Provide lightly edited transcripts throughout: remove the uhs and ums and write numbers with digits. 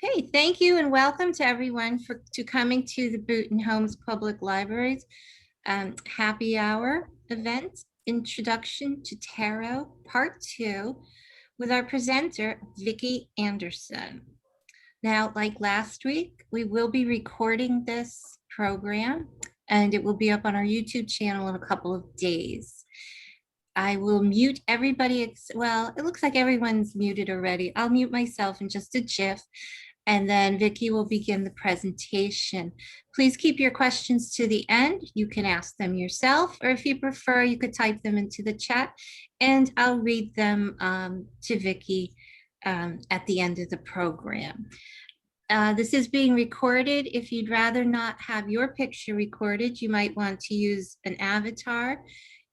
Okay, thank you and welcome to everyone to coming to the Boonton Homes Public Library's happy hour event, Introduction to Tarot, Part 2, with our presenter, Vikki Anderson. Now, like last week, we will be recording this program and it will be up on our YouTube channel in a couple of days. I will mute everybody. Well, it looks like everyone's muted already. I'll mute myself in just a jiff, and then Vikki will begin the presentation. Please keep your questions to the end. You can ask them yourself, or if you prefer, you could type them into the chat, and I'll read them to Vikki at the end of the program. This is being recorded. If you'd rather not have your picture recorded, you might want to use an avatar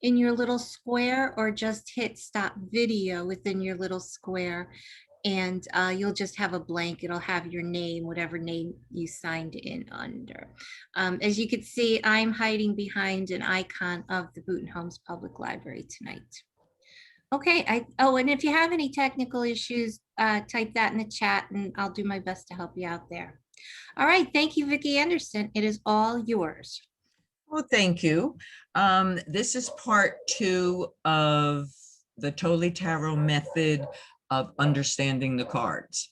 in your little square, or just hit stop video within your little square, and you'll just have a blank. It'll have your name, whatever name you signed in under. As you can see, I'm hiding behind an icon of the Boonton Homes Public Library tonight. Okay, and if you have any technical issues, type that in the chat and I'll do my best to help you out there. All right, thank you, Vikki Anderson. It is all yours. Well, thank you. This is part 2 of the Totally Tarot method of understanding the cards.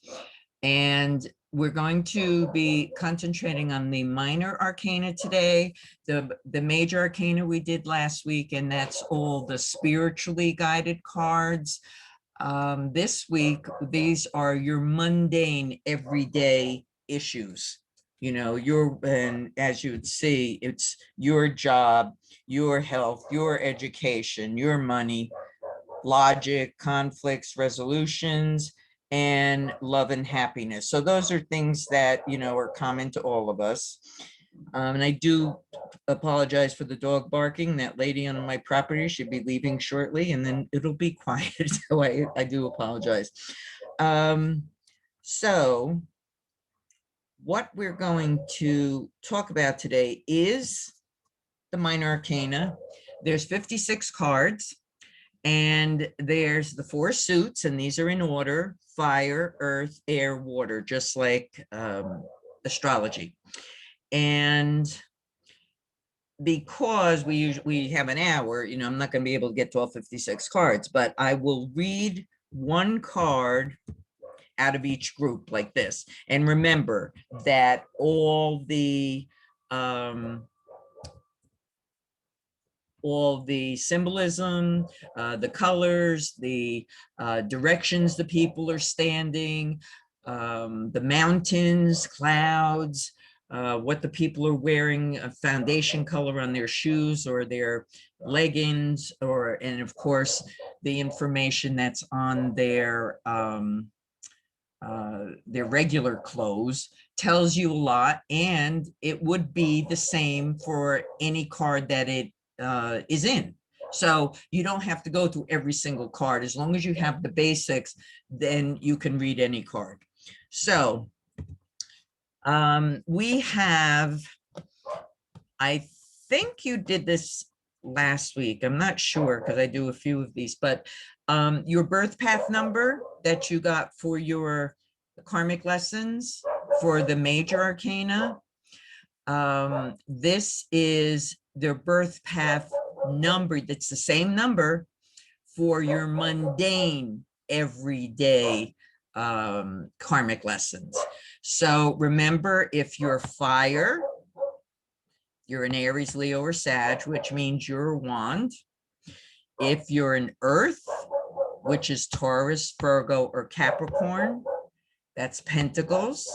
And we're going to be concentrating on the minor arcana today, the major arcana we did last week, and that's all the spiritually guided cards. This week, these are your mundane, everyday issues. You know, and as you would see, it's your job, your health, your education, your money, logic, conflicts, resolutions, and love and happiness. So those are things that, you know, are common to all of us. And I do apologize for the dog barking. That lady on my property should be leaving shortly, and then it'll be quiet. So I do apologize. So what we're going to talk about today is the minor arcana. There's 56 cards, and there's the 4 suits, and these are in order: fire, earth, air, water, just like astrology. And because we have an hour, you know, I'm not going to be able to get to all 56 cards, but I will read one card out of each group like this. And remember that all the symbolism, the colors, the directions the people are standing, the mountains, clouds, what the people are wearing, a foundation color on their shoes or their leggings, and of course, the information that's on their regular clothes tells you a lot, and it would be the same for any card that it is in. So you don't have to go through every single card. As long as you have the basics, then you can read any card. So we have, I think you did this last week, I'm not sure because I do a few of these, but your birth path number that you got for your karmic lessons for the major arcana, this is their birth path number. That's the same number for your mundane everyday karmic lessons. So remember, if you're fire, you're an Aries, Leo, or Sag, which means you're a wand. If you're an earth, which is Taurus, Virgo, or Capricorn, that's pentacles.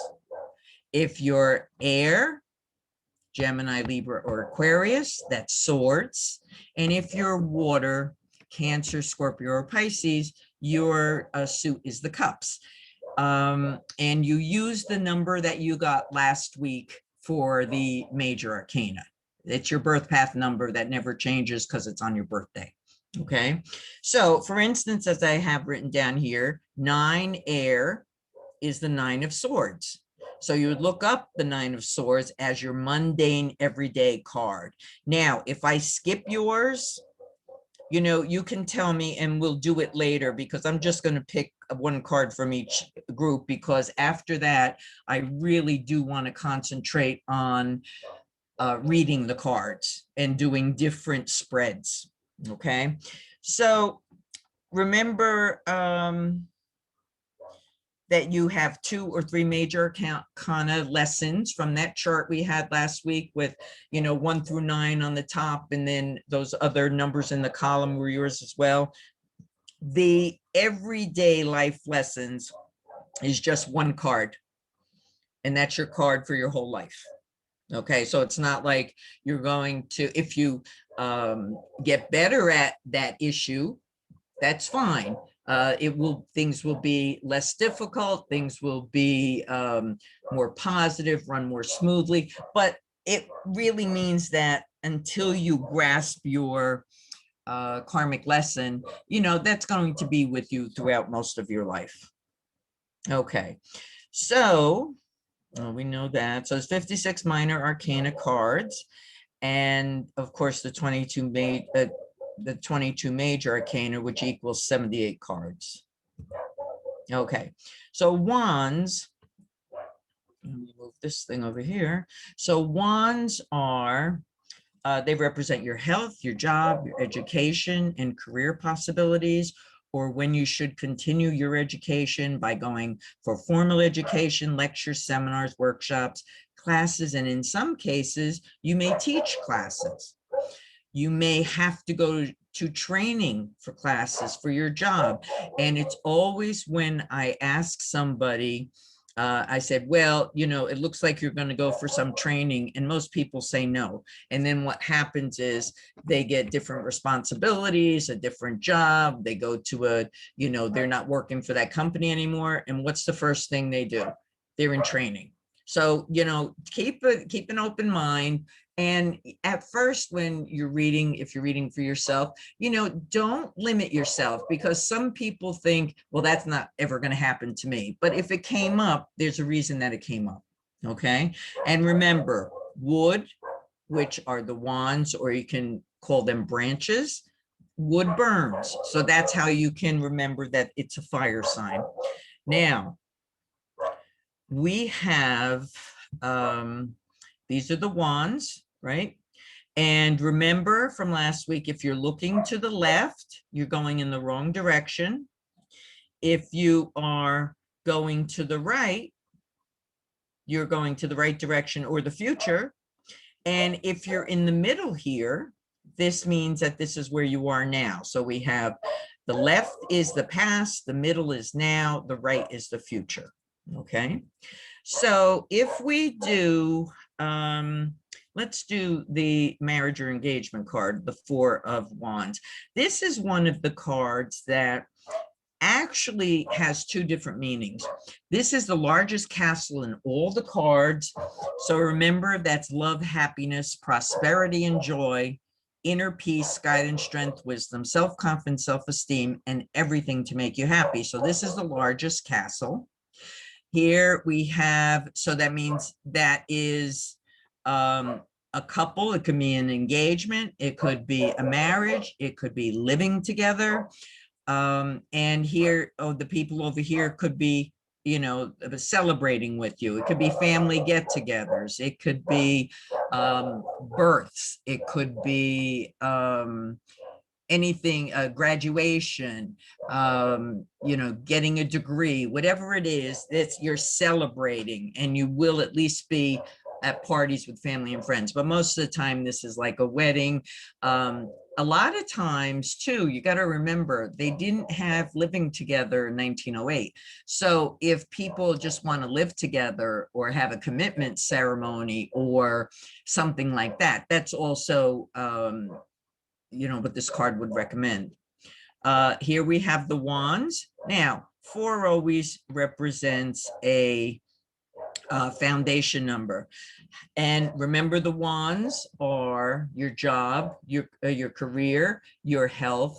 If you're air, Gemini, Libra, or Aquarius, that's swords. And if you're water, Cancer, Scorpio, or Pisces, your suit is the cups. And you use the number that you got last week for the major arcana. It's your birth path number that never changes because it's on your birthday. Okay. So for instance, as I have written down here, 9 air is the 9 of swords. So you would look up the 9 of swords as your mundane everyday card. Now, if I skip yours, you know, you can tell me and we'll do it later, because I'm just going to pick one card from each group, because after that, I really do want to concentrate on reading the cards and doing different spreads. Okay. So remember that you have 2 or 3 major arcana lessons from that chart we had last week with, you know, 1 through 9 on the top, and then those other numbers in the column were yours as well. The everyday life lessons is just 1 card, and that's your card for your whole life. Okay, so it's not like you're going to, if you get better at that issue, that's fine. Things will be less difficult, things will be more positive, run more smoothly, but it really means that until you grasp your karmic lesson, you know, that's going to be with you throughout most of your life. Okay, so we know that. So it's 56 minor arcana cards, and of course the 22 major arcana, which equals 78 cards. Okay, so wands, let me move this thing over here. So wands are, they represent your health, your job, your education, and career possibilities, or when you should continue your education by going for formal education, lectures, seminars, workshops, classes, and in some cases, you may teach classes. You may have to go to training for classes for your job. And it's always when I ask somebody, I said, well, you know, it looks like you're going to go for some training, and most people say no. And then what happens is they get different responsibilities, a different job. They go to a, you know, they're not working for that company anymore. And what's the first thing they do? They're in training. So, you know, keep an open mind. And at first, when you're reading, if you're reading for yourself, you know, don't limit yourself, because some people think, well, that's not ever going to happen to me. But if it came up, there's a reason that it came up. Okay. And remember, wood, which are the wands, or you can call them branches, wood burns. So that's how you can remember that it's a fire sign. Now, we have, these are the wands, right? And remember from last week, if you're looking to the left, you're going in the wrong direction. If you are going to the right, you're going to the right direction or the future. And if you're in the middle here, this means that this is where you are now. So we have the left is the past, the middle is now, the right is the future. Okay. So if we do, let's do the marriage or engagement card, the 4 of Wands. This is one of the cards that actually has 2 different meanings. This is the largest castle in all the cards. So remember, that's love, happiness, prosperity, and joy, inner peace, guidance, strength, wisdom, self-confidence, self-esteem, and everything to make you happy. So this is the largest castle. Here we have, so that means that is a couple. It could be an engagement, it could be a marriage, it could be living together. And here, oh, the people over here could be, you know, celebrating with you. It could be family get-togethers. It could be births. It could be anything, graduation, you know, getting a degree, whatever it is, it's you're celebrating, and you will at least be at parties with family and friends. But most of the time, this is like a wedding. A lot of times too, you got to remember, they didn't have living together in 1908. So if people just want to live together or have a commitment ceremony or something like that, that's also, you know, what this card would recommend. Here we have the wands. Now, 4 always represents a foundation number. And remember, the wands are your job, your career, your health,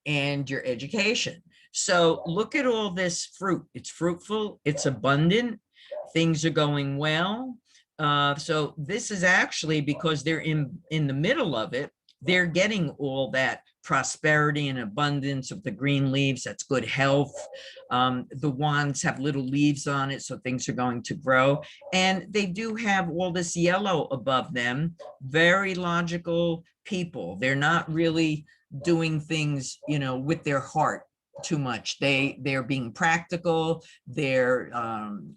and your education. So look at all this fruit. It's fruitful, it's abundant, things are going well. So this is actually, because they're in the middle of it, they're getting all that prosperity and abundance of the green leaves. That's good health. The wands have little leaves on it, so things are going to grow. And they do have all this yellow above them. Very logical people. They're not really doing things, you know, with their heart too much. They're being practical. They're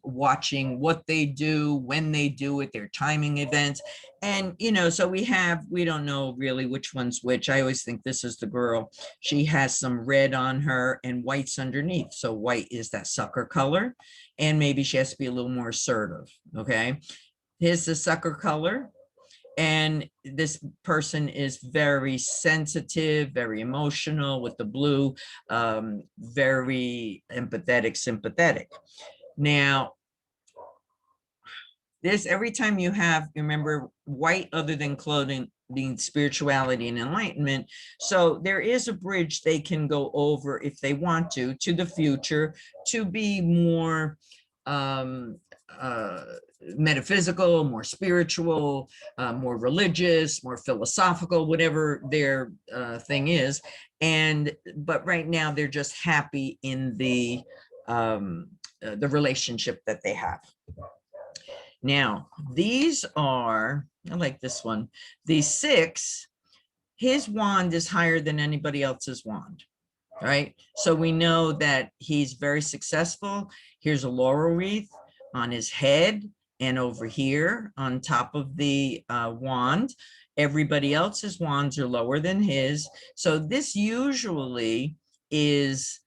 watching what they do, when they do it, their timing events. And, you know, so we don't know really which one's which. I always think this is the girl. She has some red on her and white's underneath. So white is that sucker color. And maybe she has to be a little more assertive. Okay. Here's the sucker color. And this person is very sensitive, very emotional with the blue, very empathetic, sympathetic. Now, there's every time you have, remember, white other than clothing being spirituality and enlightenment. So there is a bridge they can go over if they want to the future, to be more metaphysical, more spiritual, more religious, more philosophical, whatever their thing is. But right now they're just happy in the relationship that they have. Now, these are, I like this one, the 6, his wand is higher than anybody else's wand, right? So we know that he's very successful. Here's a laurel wreath on his head and over here on top of the wand. Everybody else's wands are lower than his. So this usually is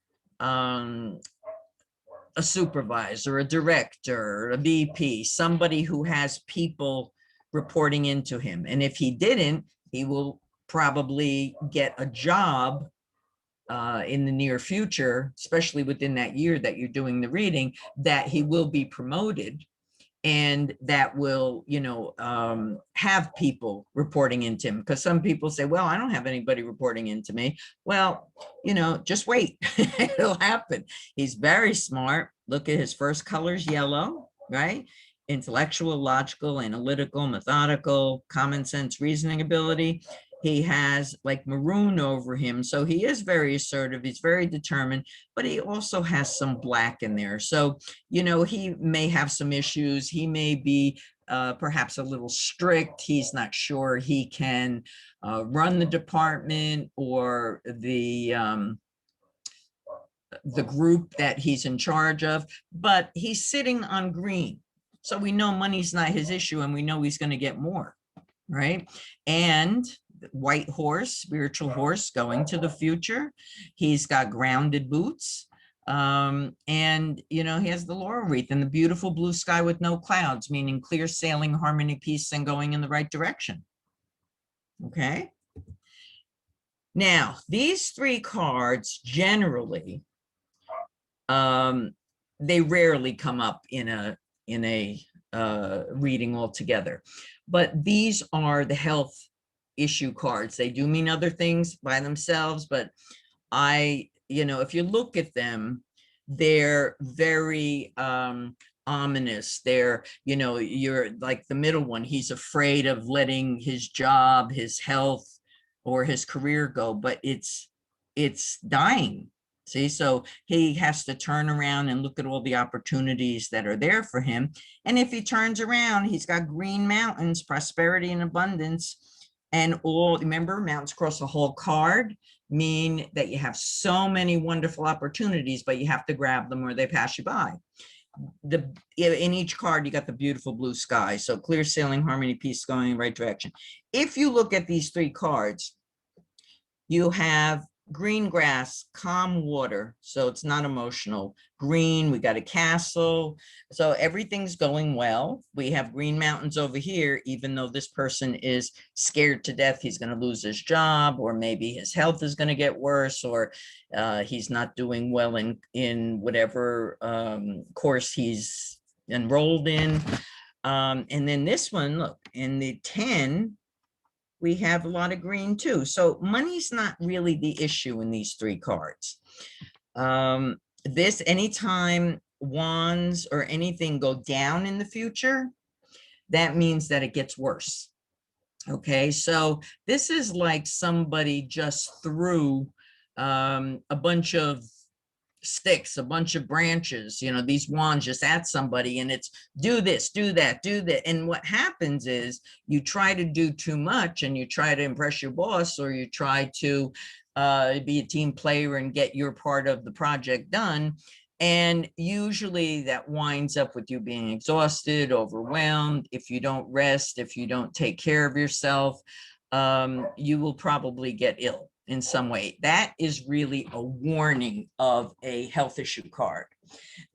a supervisor, a director, a VP, somebody who has people reporting into him. And if he didn't, he will probably get a job in the near future, especially within that year that you're doing the reading, that he will be promoted, and that will, you know, have people reporting into him. Because some people say, well, I don't have anybody reporting into me. Well, you know, just wait. It'll happen. He's very smart. Look at his first color's yellow, right? Intellectual, logical, analytical, methodical, common sense, reasoning ability. He has like maroon over him. So he is very assertive. He's very determined, but he also has some black in there. So, you know, he may have some issues. He may be perhaps a little strict. He's not sure he can run the department or the group that he's in charge of, but he's sitting on green. So we know money's not his issue, and we know he's going to get more, right? And white horse, spiritual horse going to the future. He's got grounded boots. And, you know, he has the laurel wreath and the beautiful blue sky with no clouds, meaning clear sailing, harmony, peace, and going in the right direction. Okay. Now, these 3 cards generally, they rarely come up in a reading altogether, but these are the health issue cards. They do mean other things by themselves, but you know, if you look at them, they're very ominous. They're, you know, you're like the middle one, he's afraid of letting his job, his health, or his career go, but it's dying. See, so he has to turn around and look at all the opportunities that are there for him. And if he turns around, he's got green mountains, prosperity and abundance. And all, remember, mountains across the whole card mean that you have so many wonderful opportunities, but you have to grab them or they pass you by. In each card, you got the beautiful blue sky. So clear sailing, harmony, peace, going in the right direction. If you look at these 3 cards, you have green grass, calm water, so it's not emotional. Green, we got a castle, so everything's going well. We have green mountains over here, even though this person is scared to death he's going to lose his job, or maybe his health is going to get worse, or he's not doing well in whatever course he's enrolled in. And then this one, look, in the 10, we have a lot of green too. So money's not really the issue in these 3 cards. This, anytime wands or anything go down in the future, that means that it gets worse. Okay, so this is like somebody just threw a bunch of sticks, a bunch of branches, these wands just at somebody, and it's do this, do that, do that. And what happens is you try to do too much and you try to impress your boss, or you try to be a team player and get your part of the project done. And usually that winds up with you being exhausted, overwhelmed. If you don't rest, if you don't take care of yourself, you will probably get ill in some way. That is really a warning of a health issue card.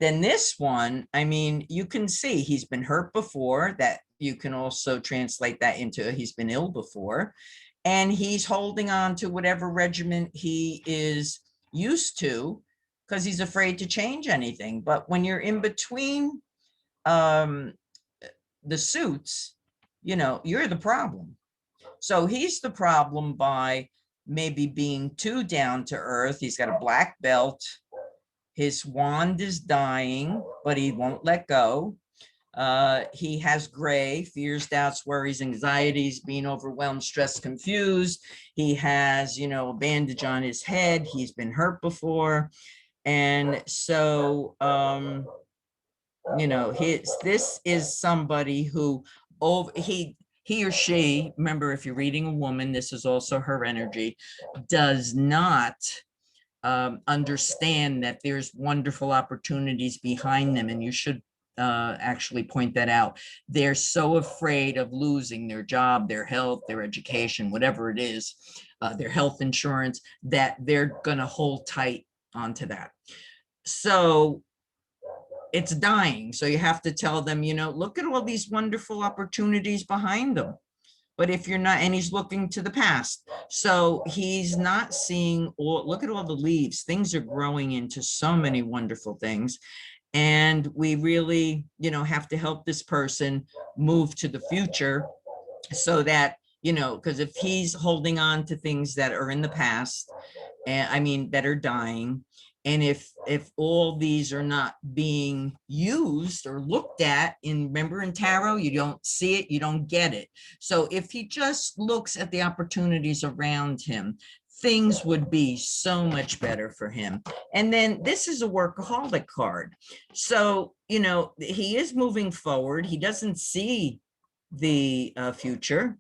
Then this one, I mean, you can see he's been hurt before. That you can also translate that into he's been ill before. And he's holding on to whatever regimen he is used to because he's afraid to change anything. But when you're in between um, the suits, you're the problem. So he's the problem by maybe being too down to earth. He's got a black belt. His wand is dying, but he won't let go. He has gray, fears, doubts, worries, anxieties, being overwhelmed, stressed, confused. He has, a bandage on his head. He's been hurt before. And so, this is somebody who he or she, remember, if you're reading a woman, this is also her energy, does not understand that there's wonderful opportunities behind them, and you should actually point that out. They're so afraid of losing their job, their health, their education, whatever it is, their health insurance, that they're going to hold tight onto that. So it's dying. So you have to tell them, look at all these wonderful opportunities behind them. But if you're not, and he's looking to the past, so he's not seeing, look at all the leaves. Things are growing into so many wonderful things. And we really, have to help this person move to the future so that, because if he's holding on to things that are in the past, and I mean, that are dying, and if all these are not being used or looked at remember in tarot, you don't see it, you don't get it. So if he just looks at the opportunities around him, things would be so much better for him. And then this is a workaholic card. So, he is moving forward. He doesn't see the future.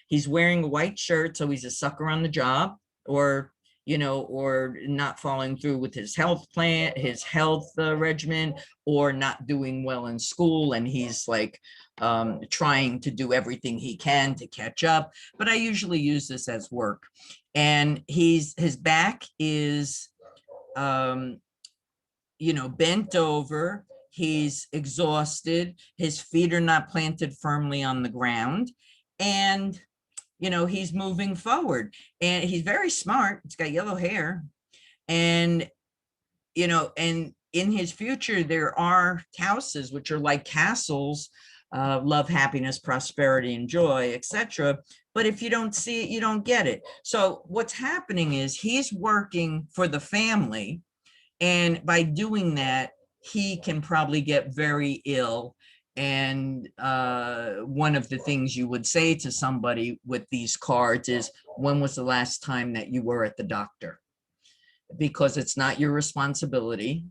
He's wearing a white shirt, so he's a sucker on the job, or or not following through with his health plan, his health regimen, or not doing well in school. And he's like trying to do everything he can to catch up. But I usually use this as work. And his back is, bent over. He's exhausted. His feet are not planted firmly on the ground. And he's moving forward, and he's very smart. He's got yellow hair, and and in his future there are houses which are like castles, love, happiness, prosperity, and joy, etc. But if you don't see it, you don't get it. So what's happening is he's working for the family, and by doing that, he can probably get very ill. And one of the things you would say to somebody with these cards is, when was the last time that you were at the doctor? Because it's not your responsibility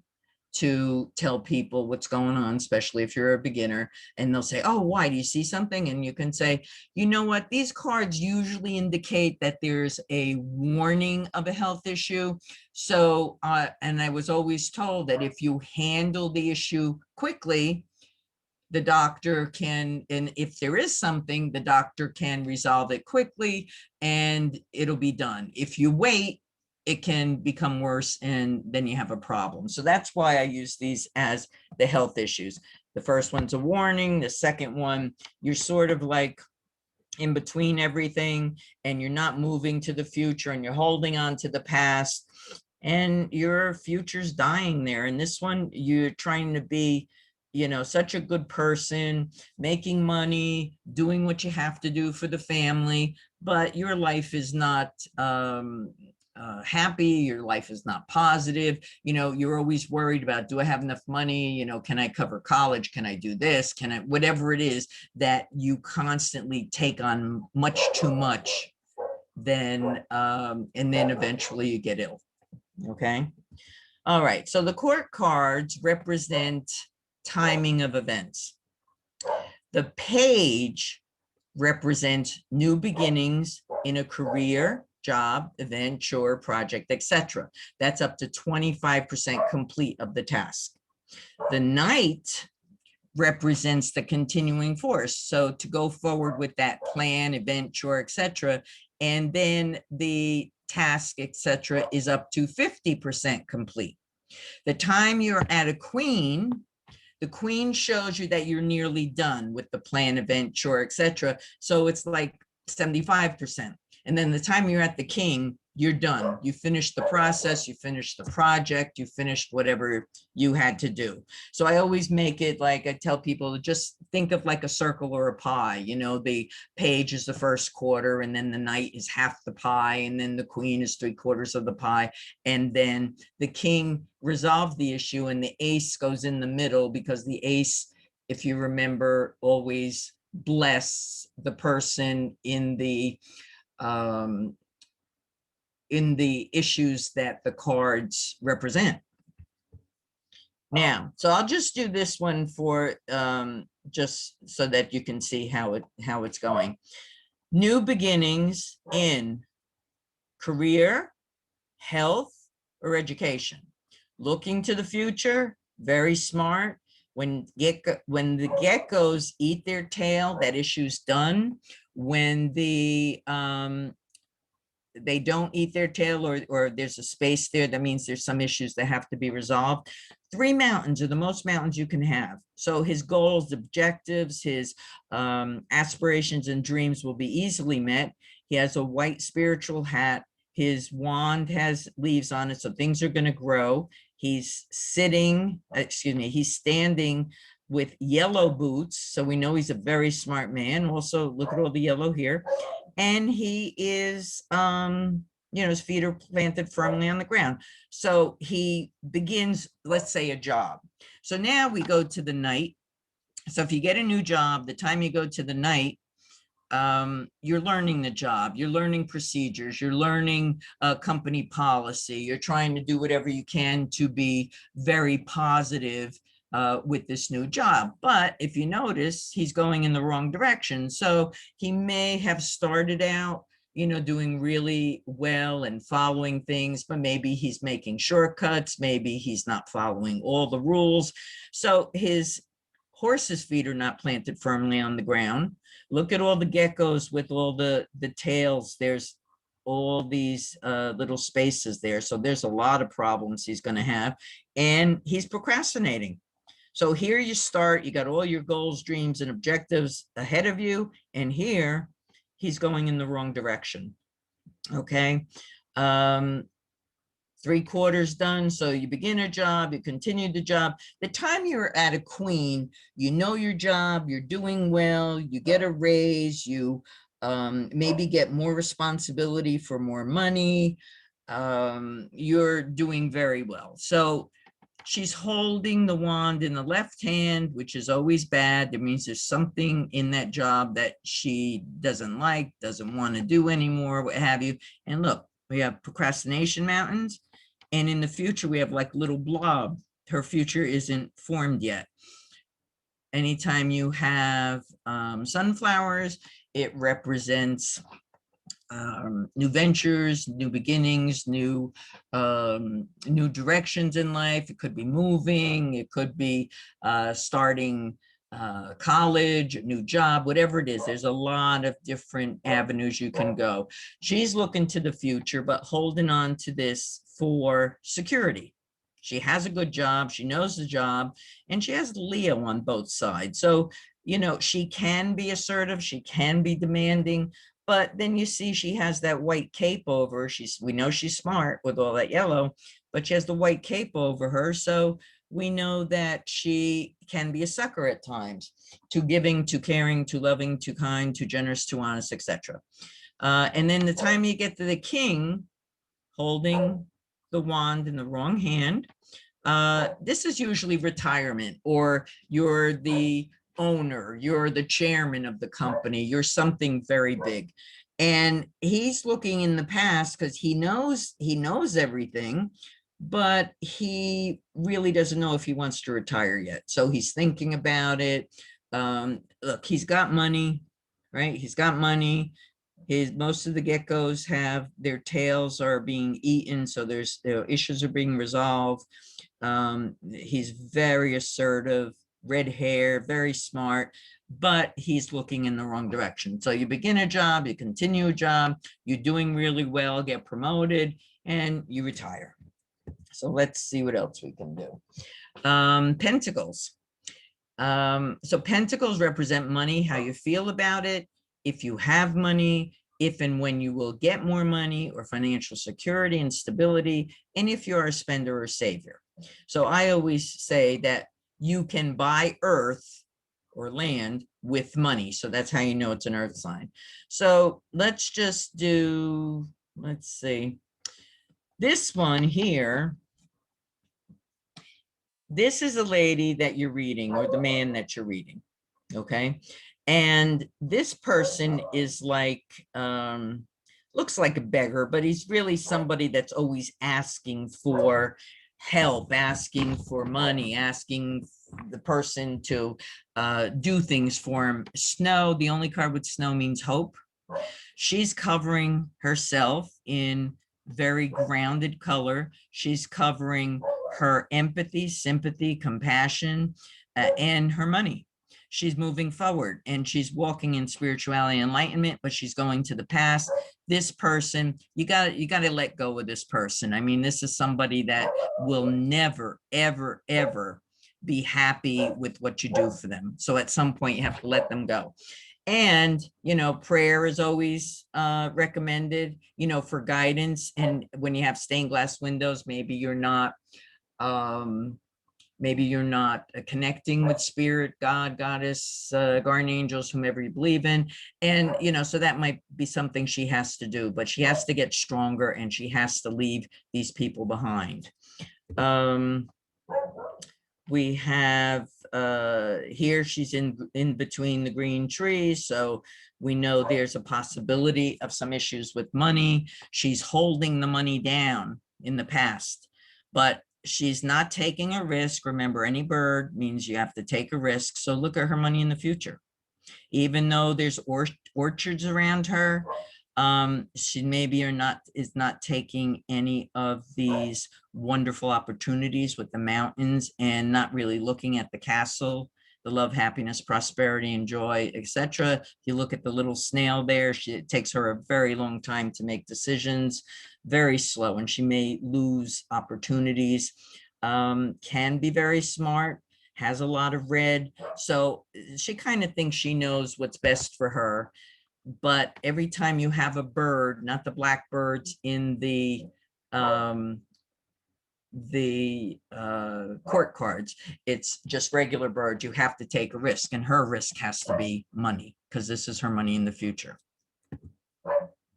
to tell people what's going on, especially if you're a beginner. And they'll say, oh, why, do you see something? And you can say, you know what, these cards usually indicate that there's a warning of a health issue. So, and I was always told that if you handle the issue quickly, the doctor can, and if there is something, the doctor can resolve it quickly and it'll be done. If you wait, it can become worse, and then you have a problem. So that's why I use these as the health issues. The first one's a warning. The second one, you're sort of like in between everything, and you're not moving to the future, and you're holding on to the past, and your future's dying there. And this one, you're trying to be, such a good person, making money, doing what you have to do for the family, but your life is not happy, your life is not positive, you know, you're always worried about, do I have enough money, you know, can I cover college, can I do this, can I, whatever it is that you constantly take on much too much, then and then eventually you get ill. Okay. All right, so the court cards represent timing of events. The page represents new beginnings in a career, job, event, chore, project, etc. That's up to 25% complete of the task. The knight represents the continuing force. So to go forward with that plan, event, chore, etc. And then the task, etc., is up to 50% complete. The time you're at a queen, the queen shows you that you're nearly done with the plan, event, chore, etc. So it's like 75%. And then the time you're at the king, you're done. You finished the process, you finished the project, you finished whatever you had to do. So I always make it like, I tell people to just think of like a circle or a pie. You know, the page is the first quarter, and then the knight is half the pie, and then the queen is 3/4 of the pie. And then the king resolved the issue, and the ace goes in the middle, because the ace, if you remember, always bless the person in the issues that the cards represent. Now, so I'll just do this one for just so that you can see how it's going. New beginnings in career, health, or education. Looking to the future, very smart. When the geckos eat their tail, that issue's done. When they don't eat their tail, or there's a space there, that means there's some issues that have to be resolved. 3 mountains are the most mountains you can have. So his goals, objectives, his aspirations and dreams will be easily met. He has a white spiritual hat. His wand has leaves on it, so things are going to grow. He's standing with yellow boots, so we know he's a very smart man. Also, look at all the yellow here. And he is, you know, his feet are planted firmly on the ground. So he begins, let's say, a job. So now we go to the knight. So if you get a new job, the time you go to the knight, you're learning the job, you're learning procedures, you're learning company policy, you're trying to do whatever you can to be very positive with this new job. But if you notice, he's going in the wrong direction. So he may have started out, you know, doing really well and following things, but maybe he's making shortcuts, maybe he's not following all the rules. So his horse's feet are not planted firmly on the ground. Look at all the geckos with all the tails. There's all these little spaces there. So there's a lot of problems he's going to have, and he's procrastinating. So here you start, you got all your goals, dreams, and objectives ahead of you. And here he's going in the wrong direction. Okay. 3/4 done. So you begin a job, you continue the job. The time you're at a queen, you know your job, you're doing well, you get a raise, you maybe get more responsibility for more money. You're doing very well. So she's holding the wand in the left hand, which is always bad. That means there's something in that job that she doesn't like, doesn't want to do anymore, what have you. And look, we have procrastination mountains. And in the future, we have like little blob. Her future isn't formed yet. Anytime you have sunflowers, it represents new ventures, new beginnings, new directions in life. It could be moving, it could be starting college, a new job, whatever it is. There's a lot of different avenues you can go. She's looking to the future, but holding on to this for security. She has a good job, she knows the job, and she has Leo on both sides. So, you know, she can be assertive, she can be demanding, but then you see she has that white cape over. We know she's smart with all that yellow, but she has the white cape over her. So we know that she can be a sucker at times, too giving, too caring, too loving, too kind, too generous, too honest, etc. And then the time you get to the king, holding the wand in the wrong hand. This is usually retirement, or you're the owner, you're the chairman of the company, you're something very big. And he's looking in the past because he knows everything, but he really doesn't know if he wants to retire yet. So he's thinking about it. Look, he's got money, right? He's got money. Most of the geckos have their tails are being eaten, so there's issues are being resolved. He's very assertive, red hair, very smart, but he's looking in the wrong direction. So you begin a job, you continue a job, you're doing really well, get promoted, and you retire. So let's see what else we can do. Pentacles. So pentacles represent money, how you feel about it, if you have money, if and when you will get more money, or financial security and stability, and if you're a spender or savior. So I always say that you can buy earth or land with money. So that's how you know it's an earth sign. So let's just do, let's see, this one here. This is a lady that you're reading, or the man that you're reading, okay? And this person is like, looks like a beggar, but he's really somebody that's always asking for help, asking for money, asking the person to do things for him. Snow, the only card with snow means hope. She's covering herself in very grounded color. She's covering her empathy, sympathy, compassion, and her money. She's moving forward and she's walking in spirituality and enlightenment, but she's going to the past. This person, you got to let go of this person. I mean, this is somebody that will never, ever, ever be happy with what you do for them. So at some point you have to let them go. And, you know, prayer is always recommended, you know, for guidance. And when you have stained glass windows, maybe you're not connecting with spirit, God, goddess, guardian angels, whomever you believe in. And, you know, so that might be something she has to do, but she has to get stronger and she has to leave these people behind. We have here, she's in between the green trees. So we know there's a possibility of some issues with money. She's holding the money down in the past, but she's not taking a risk. Remember, any bird means you have to take a risk. So look at her money in the future. Even though there's orchards around her, she maybe is not taking any of these wonderful opportunities with the mountains and not really looking at the castle, the love, happiness, prosperity, and joy, etc. If you look at the little snail there, it takes her a very long time to make decisions, very slow, and she may lose opportunities. Can be very smart, has a lot of red. So she kind of thinks she knows what's best for her. But every time you have a bird, not the blackbirds in the court cards, it's just regular birds, you have to take a risk, and her risk has to be money because this is her money in the future.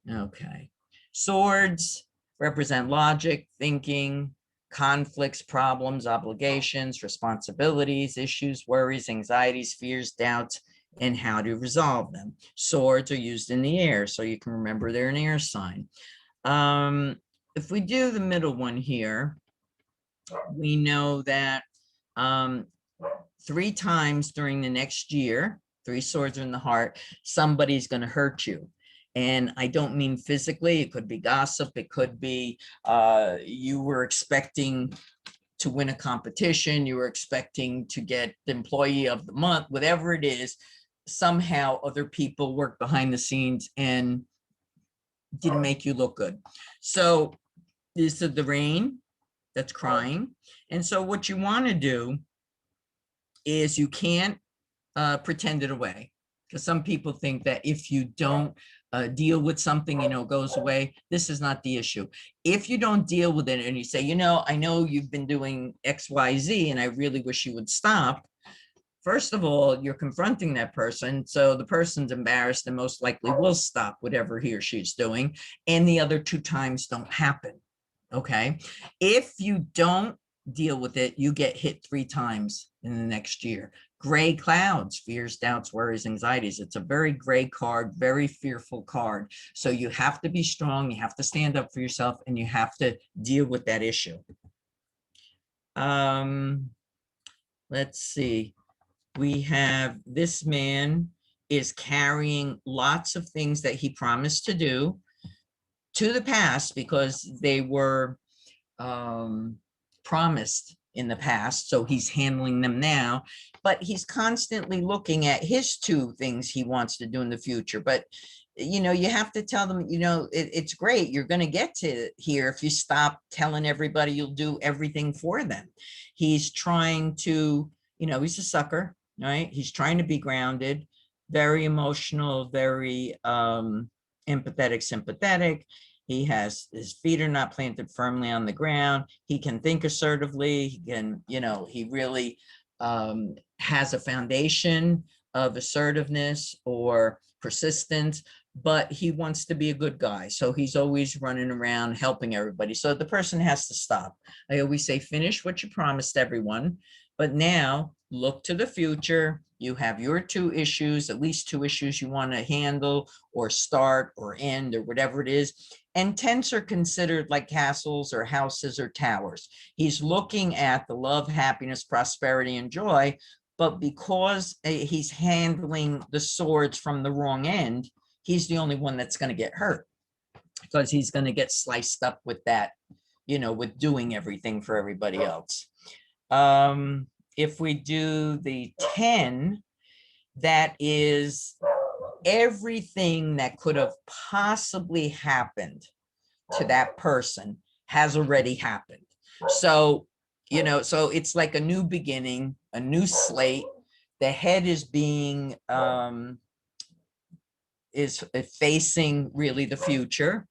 Okay. Swords represent logic, thinking, conflicts, problems, obligations, responsibilities, issues, worries, anxieties, fears, doubts, and how to resolve them. Swords are used in the air, so you can remember they're an air sign. If we do the middle one here, we know that 3 times during the next year, 3 swords are in the heart, somebody's going to hurt you. And I don't mean physically, it could be gossip, it could be you were expecting to win a competition, you were expecting to get the employee of the month, whatever it is, somehow other people worked behind the scenes and didn't make you look good. So this is the rain that's crying. And so what you want to do is you can't pretend it away, because some people think that if you don't deal with something, you know, goes away. This is not the issue. If you don't deal with it and you say, you know, I know you've been doing X, Y, Z, and I really wish you would stop. First of all, you're confronting that person. So the person's embarrassed and most likely will stop whatever he or she's doing. And the other 2 times don't happen. Okay. If you don't deal with it, you get hit 3 times in the next year. Gray clouds, fears, doubts, worries, anxieties. It's a very gray card, very fearful card. So you have to be strong. You have to stand up for yourself, and you have to deal with that issue. Let's see. We have this man is carrying lots of things that he promised to do to the past because they were promised in the past. So he's handling them now, but he's constantly looking at his 2 things he wants to do in the future. But, you know, you have to tell them, you know, it's great. You're going to get to here if you stop telling everybody you'll do everything for them. He's trying to, you know, he's a sucker, right? He's trying to be grounded, very emotional, very empathetic, sympathetic. He has, his feet are not planted firmly on the ground. He can think assertively. He can, you know, he really has a foundation of assertiveness or persistence, but he wants to be a good guy. So he's always running around helping everybody. So the person has to stop. I always say, finish what you promised everyone, but now look to the future. You have your 2 issues, at least 2 issues you want to handle or start or end or whatever it is. And tents are considered like castles or houses or towers. He's looking at the love, happiness, prosperity, and joy, but because he's handling the swords from the wrong end, he's the only one that's going to get hurt because he's going to get sliced up with that, you know, with doing everything for everybody else. If we do the 10, that is everything that could have possibly happened to that person has already happened. So, you know, so it's like a new beginning, a new slate. The head is being, is facing really the future.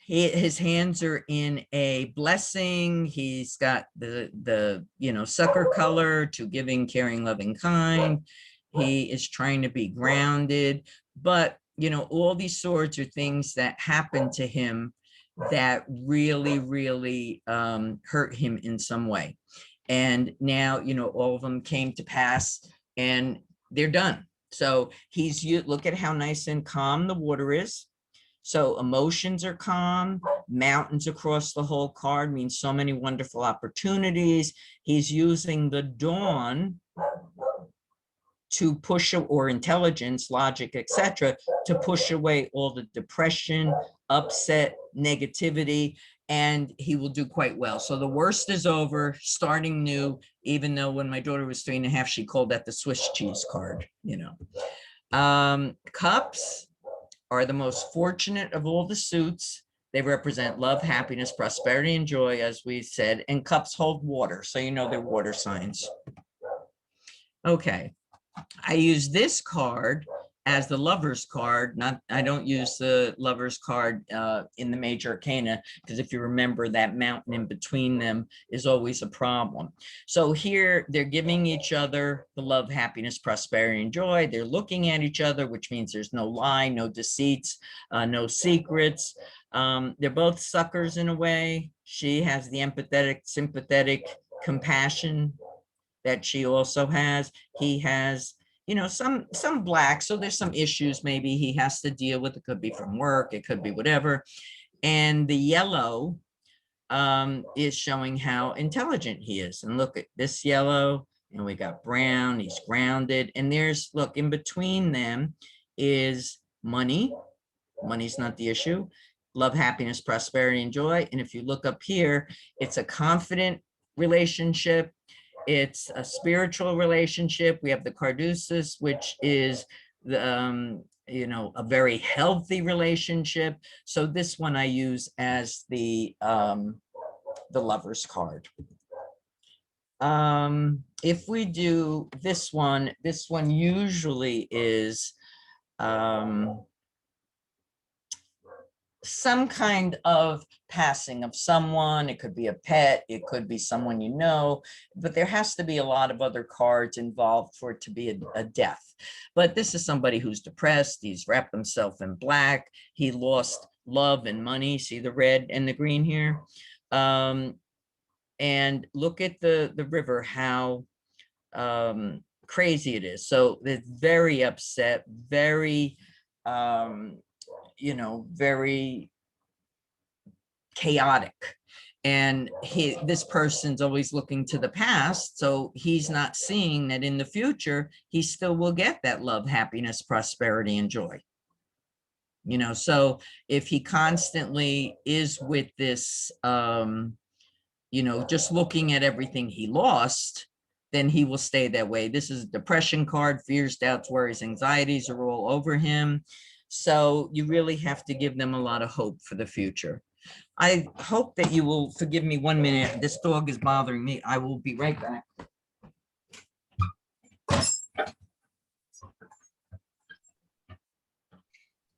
His hands are in a blessing. He's got the, you know, sucker color to giving, caring, loving, kind. He is trying to be grounded, but, you know, all these swords are things that happen to him that really, really hurt him in some way. And now, you know, all of them came to pass and they're done. So he's, you look at how nice and calm the water is. So emotions are calm, mountains across the whole card means so many wonderful opportunities. He's using the dawn to push, or intelligence, logic, etc., to push away all the depression, upset, negativity, and he will do quite well. So the worst is over, starting new, even though when my daughter was 3.5, she called that the Swiss cheese card, you know. Cups are the most fortunate of all the suits. They represent love, happiness, prosperity, and joy, as we said, and cups hold water. So, you know, they're water signs. Okay. I use this card as the Lover's card. Not, I don't use the Lover's card in the Major Arcana, because if you remember, that mountain in between them is always a problem. So here they're giving each other the love, happiness, prosperity, and joy. They're looking at each other, which means there's no lie, no deceits, no secrets. They're both suckers in a way. She has the empathetic, sympathetic compassion that she also has. He has, you know, some black, so there's some issues maybe he has to deal with. It could be from work, it could be whatever. And the yellow is showing how intelligent he is. And look at this yellow, and we got brown, he's grounded. And there's, look, in between them is money. Money's not the issue. Love, happiness, prosperity, and joy. And if you look up here, it's a confident relationship. It's a spiritual relationship. We have the Caduceus, which is the, you know, a very healthy relationship. So this one I use as the Lover's card. If we do this one usually is some kind of passing of someone. It could be a pet, it could be someone you know, but there has to be a lot of other cards involved for it to be a death. But this is somebody who's depressed. He's wrapped himself in black. He lost love and money. See the red and the green here? And look at the river, how crazy it is. So it's very upset, very, very chaotic. And this person's always looking to the past, so he's not seeing that in the future he still will get that love, happiness, prosperity, and joy. So if he constantly is with this, just looking at everything he lost, then he will stay that way. This is a depression card. Fears, doubts, worries, anxieties are all over him. So you really have to give them a lot of hope for the future. I hope that you will forgive me 1 minute. This dog is bothering me. I will be right back.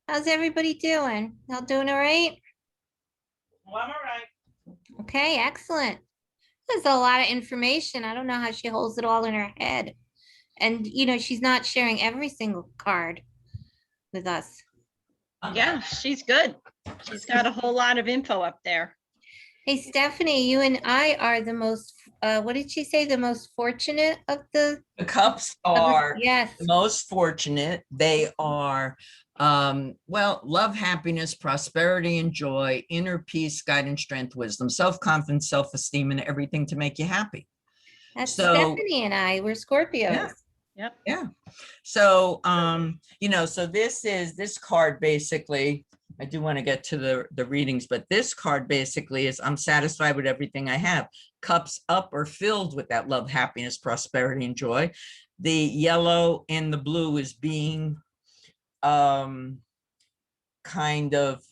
How's everybody doing? Y'all doing all right? Well, I'm all right. Okay, excellent. There's a lot of information. I don't know how she holds it all in her head. And, she's not sharing every single card with us. Yeah, she's good. She's got a whole lot of info up there. Hey, Stephanie, you and I are the most, what did she say? The most fortunate of the cups are yes. the most fortunate. They are, love, happiness, prosperity, and joy, inner peace, guidance, strength, wisdom, self-confidence, self-esteem, and everything to make you happy. That's So, Stephanie and I, we're Scorpios. Yeah. Yep. Yeah. So, so this card basically, I do want to get to the readings, but this card basically is, I'm satisfied with everything I have. Cups up or filled with that love, happiness, prosperity, and joy. The yellow and the blue is being kind of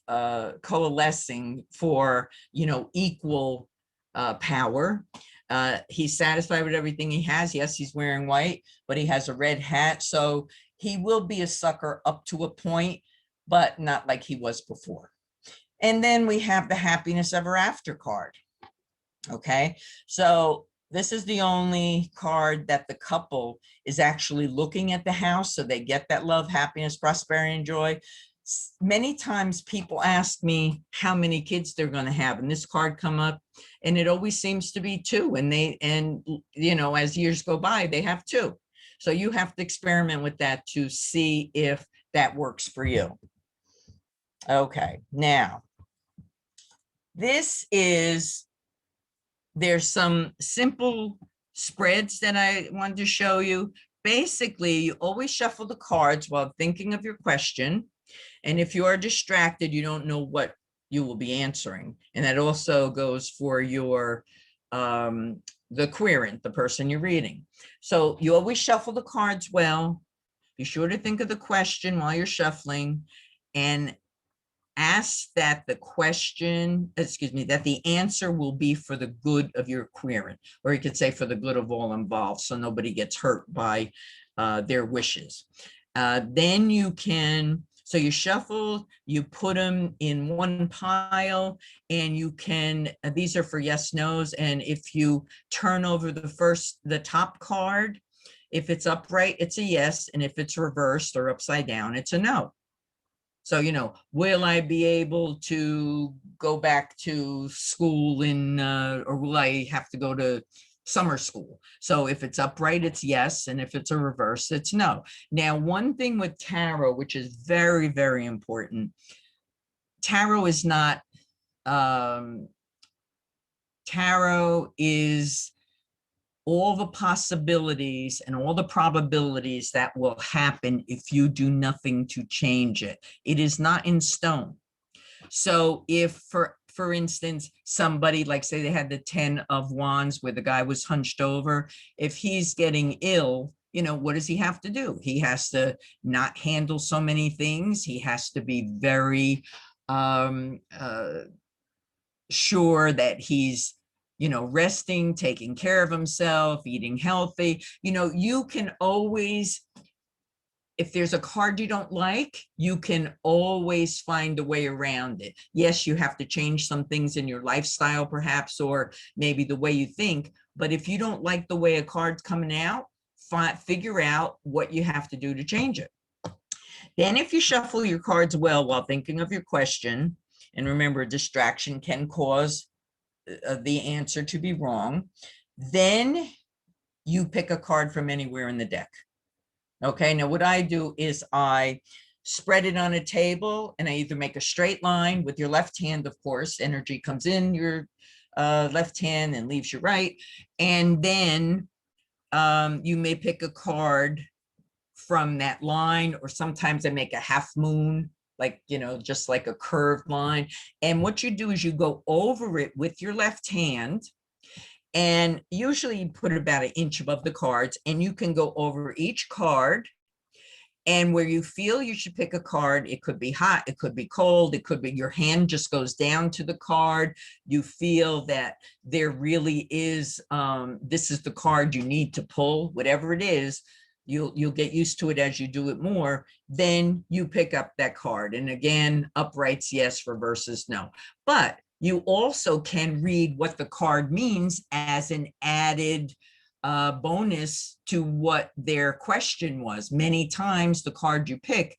coalescing for, equal power. He's satisfied with everything he has. Yes, he's wearing white, but he has a red hat. So he will be a sucker up to a point, but not like he was before. And then we have the happiness ever after card. Okay, so this is the only card that the couple is actually looking at the house. So they get that love, happiness, prosperity, and joy. Many times people ask me how many kids they're going to have, and this card come up, and it always seems to be 2. And as years go by, they have 2. So you have to experiment with that to see if that works for you. Okay, now there's some simple spreads that I wanted to show you. Basically, you always shuffle the cards while thinking of your question. And if you are distracted, you don't know what you will be answering. And that also goes for your the querent, the person you're reading. So you always shuffle the cards well. Be sure to think of the question while you're shuffling, and ask that the answer will be for the good of your querent, or you could say for the good of all involved, so nobody gets hurt by their wishes. Then you can, so you shuffle, you put them in one pile, and you can, these are for yes, no's, and if you turn over the top card, if it's upright, it's a yes, and if it's reversed or upside down, it's a no. So, will I be able to go back to school or will I have to go to summer school? So if it's upright, it's yes. And if it's a reverse, it's no. Now, one thing with tarot, which is very, very important, tarot is not, tarot is all the possibilities and all the probabilities that will happen if you do nothing to change it. It is not in stone. So if, for instance, somebody, like say they had the 10 of wands where the guy was hunched over, if he's getting ill, what does he have to do? He has to not handle so many things. He has to be very sure that he's resting, taking care of himself, eating healthy. You can always, if there's a card you don't like, you can always find a way around it. Yes, you have to change some things in your lifestyle, perhaps, or maybe the way you think. But if you don't like the way a card's coming out, figure out what you have to do to change it. Then if you shuffle your cards well while thinking of your question, And remember, distraction can cause the answer to be wrong. Then you pick a card from anywhere in the deck. Okay, now what I do is I spread it on a table and I either make a straight line with your left hand, of course, energy comes in your left hand and leaves your right. And then you may pick a card from that line, or sometimes I make a half moon, like, you know, just like a curved line. And what you do is you go over it with your left hand, and usually you put it about an inch above the cards, and you can go over each card. And where you feel you should pick a card, it could be hot, it could be cold, it could be your hand just goes down to the card. You feel that there really is, this is the card you need to pull, whatever it is. You'll get used to it as you do it more. Then you pick up that card. And again, uprights, yes, reverses, no. But you also can read what the card means as an added bonus to what their question was. Many times the card you pick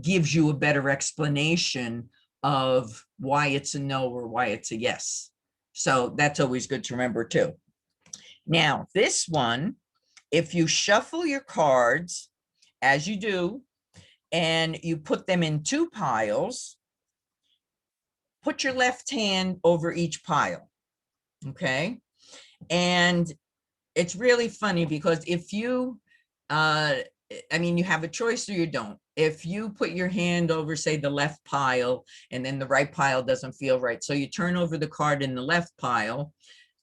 gives you a better explanation of why it's a no or why it's a yes. So that's always good to remember too. Now, this one, if you shuffle your cards as you do, and you put them in two piles, put your left hand over each pile, okay? And it's really funny because if you, I mean, you have a choice or you don't. If you put your hand over, say, the left pile, and then the right pile doesn't feel right, so you turn over the card in the left pile,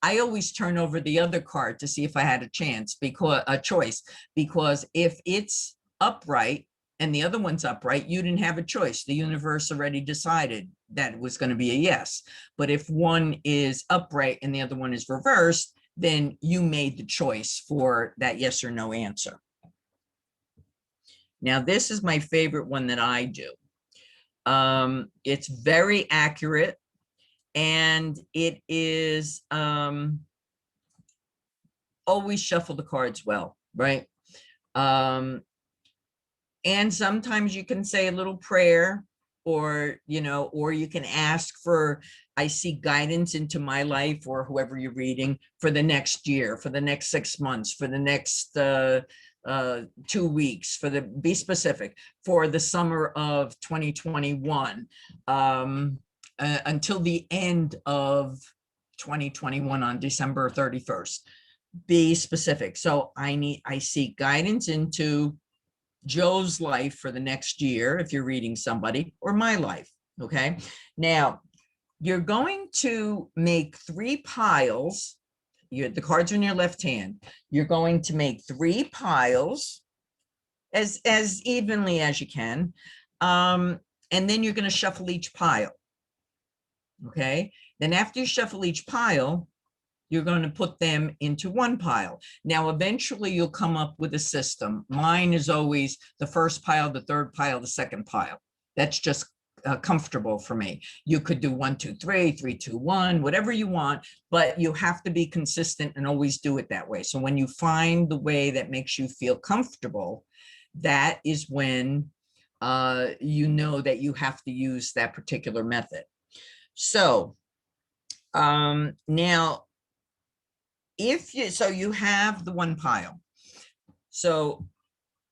I always turn over the other card to see if I had a chance, because a choice, because if it's upright and the other one's upright, you didn't have a choice. The universe already decided that it was going to be a yes. But if one is upright and the other one is reversed, then you made the choice for that yes or no answer. Now, this is my favorite one that I do. It's very accurate. And it is always shuffle the cards well, right? And sometimes you can say a little prayer, or, you know, or you can ask for, I see guidance into my life, or whoever you're reading, for the next year, for the next 6 months, for the next 2 weeks, be specific, for the summer of 2021. Until the end of 2021 on December 31st. Be specific. So I seek guidance into Joe's life for the next year, if you're reading somebody, or my life, okay? Now, you're going to make 3 piles. The cards are in your left hand. You're going to make 3 piles as evenly as you can. And then you're going to shuffle each pile. Okay, then after you shuffle each pile, you're going to put them into one pile. Now, eventually you'll come up with a system. Mine is always the first pile, the third pile, the second pile. That's just comfortable for me. You could do 1, 2, 3, 3, 2, 1, whatever you want, but you have to be consistent and always do it that way. So when you find the way that makes you feel comfortable, that is when you know that you have to use that particular method. So now, so you have the one pile. So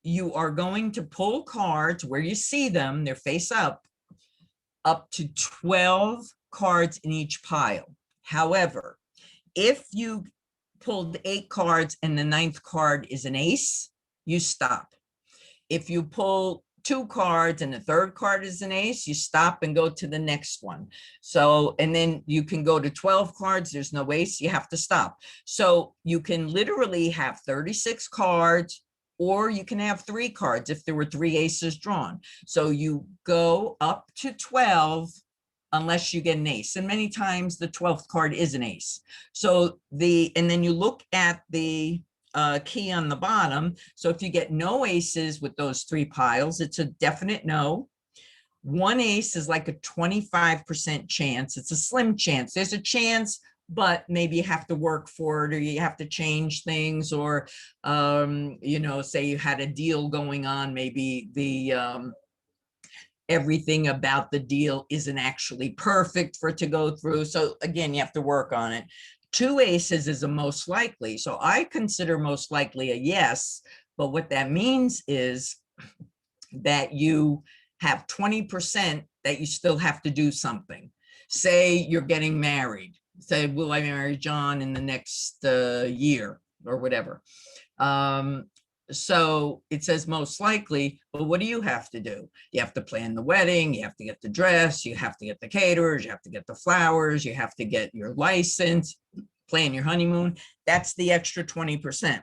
you are going to pull cards where you see them, they're face up to 12 cards in each pile. However, if you pulled 8 cards and the 9th card is an ace, you stop. If you pull 2 cards and the 3rd card is an ace, you stop and go to the next one. So, and then you can go to 12 cards, there's no ace, you have to stop. So you can literally have 36 cards, or you can have 3 cards if there were 3 aces drawn. So you go up to 12 unless you get an ace. And many times the 12th card is an ace. So and then you look at the key on the bottom. So if you get no aces with those 3 piles, it's a definite no. 1 ace is like a 25% chance. It's a slim chance. There's a chance, but maybe you have to work for it, or you have to change things, or you know, say you had a deal going on, maybe the everything about the deal isn't actually perfect for it to go through. So again, you have to work on it. 2 aces is a most likely. So I consider most likely a yes, but what that means is that you have 20% that you still have to do something. Say you're getting married. Say, will I marry John in the next year or whatever? So it says most likely, but what do you have to do? You have to plan the wedding, you have to get the dress, you have to get the caterers, you have to get the flowers, you have to get your license, plan your honeymoon. That's the extra 20%.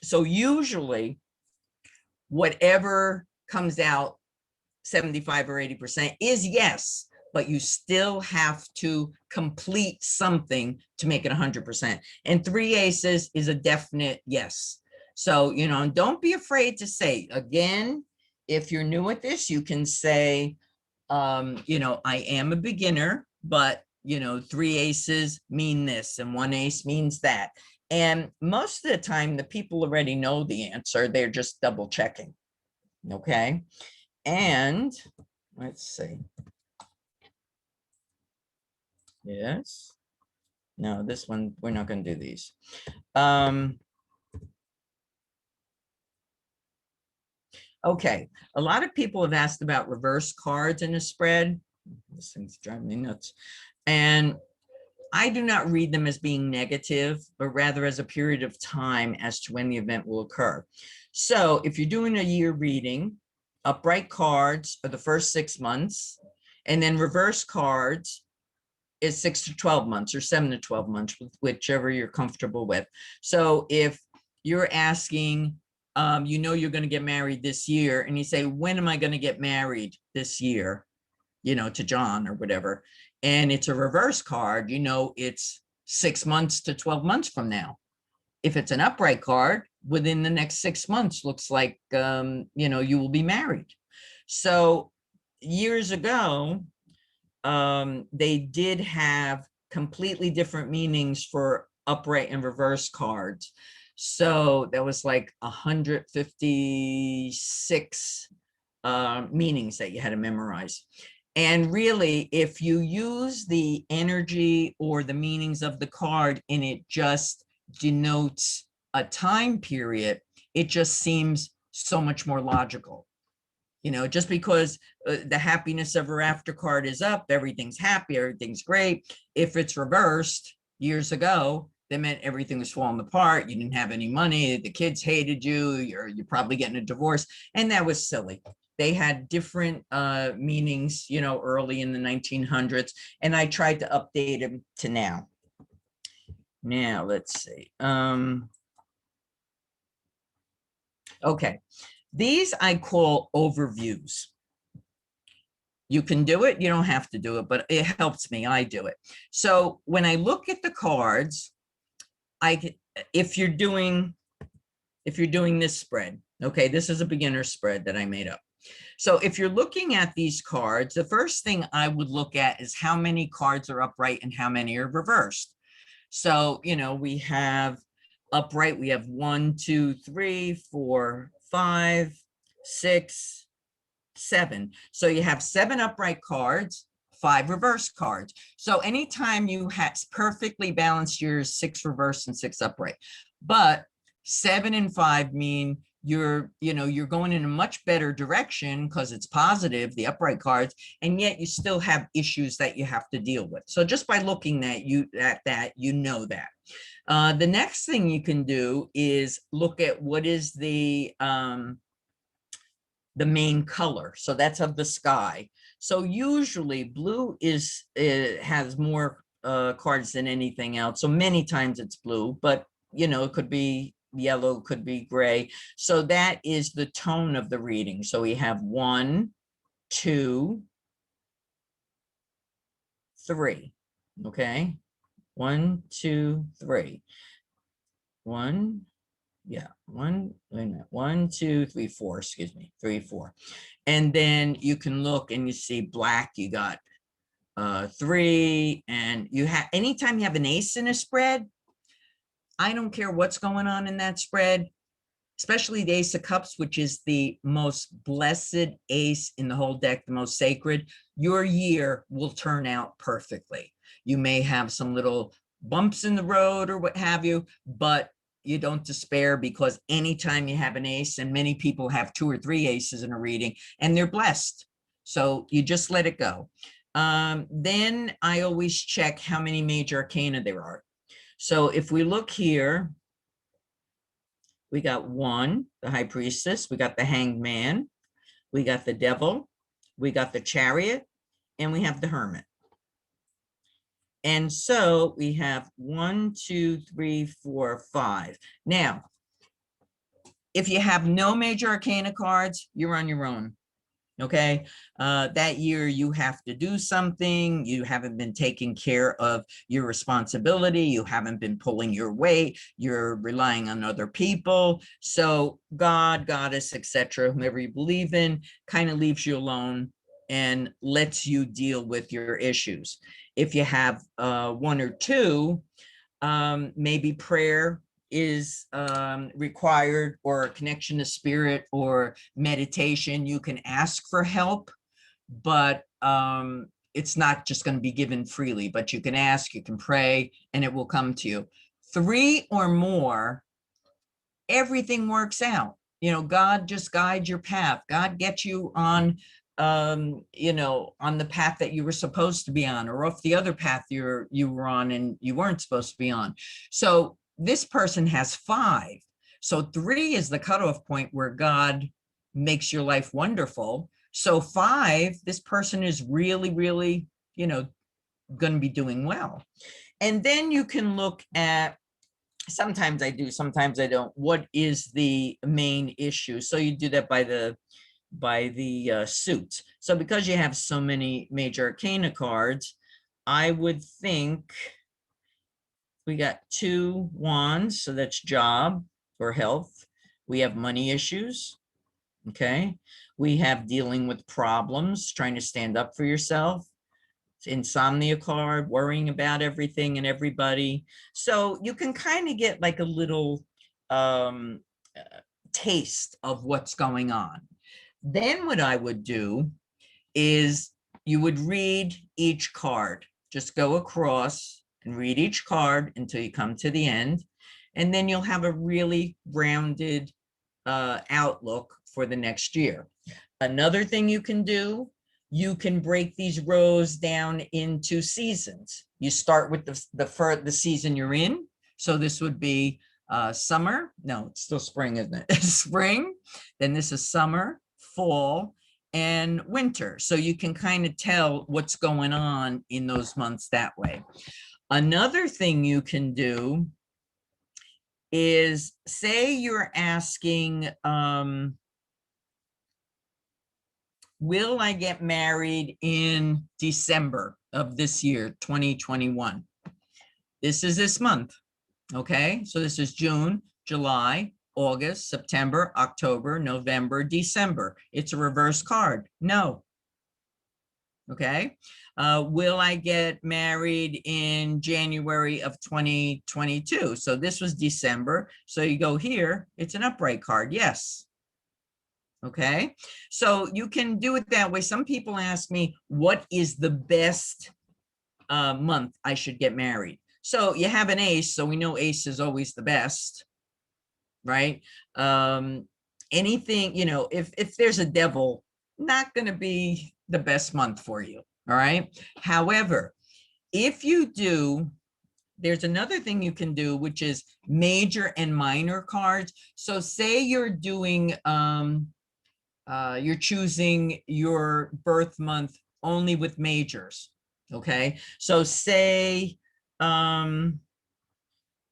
So usually whatever comes out 75 or 80% is yes, but you still have to complete something to make it 100%. And 3 aces is a definite yes. So, you know, don't be afraid to say, again, if you're new at this, you can say, you know, I am a beginner, but, you know, 3 aces mean this and 1 ace means that. And most of the time, the people already know the answer. They're just double checking. Okay. And let's see. Yes. No, this one, we're not going to do these. Okay. A lot of people have asked about reverse cards in a spread. This thing's driving me nuts. And I do not read them as being negative, but rather as a period of time as to when the event will occur. So if you're doing a year reading, upright cards are the first 6 months, and then reverse cards is 6 to 12 months or 7 to 12 months, whichever you're comfortable with. So if you're asking, you know, you're going to get married this year, and you say, when am I going to get married this year, you know, to John or whatever, and it's a reverse card, you know, it's 6 months to 12 months from now. If it's an upright card, within the next 6 months, looks like, you know, you will be married. So years ago, they did have completely different meanings for upright and reverse cards. So that was like 156 meanings that you had to memorize. And really, if you use the energy or the meanings of the card and it just denotes a time period, it just seems so much more logical. You know, just because the happiness ever after card is up, everything's happy, everything's great. If it's reversed years ago, that meant everything was falling apart. You didn't have any money. The kids hated you. You're probably getting a divorce. And that was silly. They had different meanings, you know, early in the 1900s. And I tried to update them to now. Now, let's see. Okay. These I call overviews. You can do it, you don't have to do it, but it helps me, I do it. So when I look at the cards, if you're doing this spread, okay, this is a beginner spread that I made up. So if you're looking at these cards, the first thing I would look at is how many cards are upright and how many are reversed. So, you know, we have upright, we have 1, 2, 3, 4, 5, 6, 7. So you have 7 upright cards, 5 reverse cards. So anytime you have perfectly balanced, your 6 reverse and 6 upright. But 7 and 5 mean you're going in a much better direction because it's positive, the upright cards, and yet you still have issues that you have to deal with. So just by looking at that, you know that. The next thing you can do is look at what is the main color. So that's of the sky. So usually blue has more cards than anything else. So many times it's blue, but you know, it could be yellow, could be gray. So that is the tone of the reading. So we have 1, 2, 3. Okay. 1, 2, 3. 1, yeah, 1, wait a minute, 1, 2, 3, 4, excuse me, 3, 4. And then you can look and you see black, you got 3, and you have, anytime you have an ace in a spread, I don't care what's going on in that spread, especially the Ace of Cups, which is the most blessed ace in the whole deck, the most sacred, your year will turn out perfectly. You may have some little bumps in the road or what have you, but you don't despair, because anytime you have an ace, and many people have 2 or 3 aces in a reading, and they're blessed. So you just let it go. Then I always check how many major arcana there are. So if we look here, we got 1, the high priestess, we got the hanged man, we got the devil, we got the chariot, and we have the hermit. And so we have 1, 2, 3, 4, 5. Now, if you have no major arcana cards, you're on your own. Okay, that year you have to do something. You haven't been taking care of your responsibility. You haven't been pulling your weight. You're relying on other people. So God, goddess, etc., whomever you believe in, kind of leaves you alone and lets you deal with your issues. If you have 1 or 2, maybe prayer is required, or a connection to spirit, or meditation. You can ask for help, but it's not just going to be given freely, but you can ask, you can pray, and it will come to you. 3 or more, everything works out. You know, God just guides your path. God gets you on you know, on the path that you were supposed to be on, or off the other path you were on and you weren't supposed to be on. So this person has 5. So 3 is the cutoff point where God makes your life wonderful. So 5, this person is really, really, you know, going to be doing well. And then you can look at, sometimes I do, sometimes I don't, what is the main issue? So you do that by the suits. So because you have so many major arcana cards, I would think we got 2 wands, so that's job or health. We have money issues. Okay, we have dealing with problems, trying to stand up for yourself. Insomnia card, worrying about everything and everybody. So you can kind of get like a little taste of what's going on. Then what I would do is you would read each card. Just go across and read each card until you come to the end. And then you'll have a really rounded outlook for the next year. Another thing you can do, you can break these rows down into seasons. You start with the season you're in. So this would be summer. No, it's still spring, isn't it? Spring. Then this is summer, fall, and winter. So you can kind of tell what's going on in those months that way. Another thing you can do is, say you're asking, will I get married in December of this year, 2021? This is this month. Okay, so this is June, July, August, September, October, November, December. It's a reverse card. No. Okay. Will I get married in January of 2022? So this was December. So you go here, it's an upright card. Yes. Okay. So you can do it that way. Some people ask me, what is the best month I should get married? So you have an ace. So we know ace is always the best, right? Anything, you know, if there's a devil, not going to be the best month for you. All right. However, if you do, there's another thing you can do, which is major and minor cards. So say you're doing, you're choosing your birth month only with majors. Okay. So say,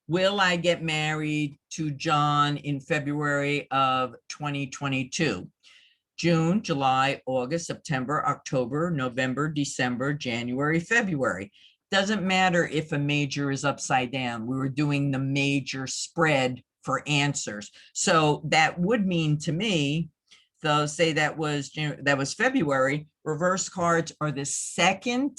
will I get married to John in February of 2022? June, July, August, September, October, November, December, January, February. Doesn't matter if a major is upside down. We were doing the major spread for answers. So that would mean to me, so say that was February, reverse cards are the second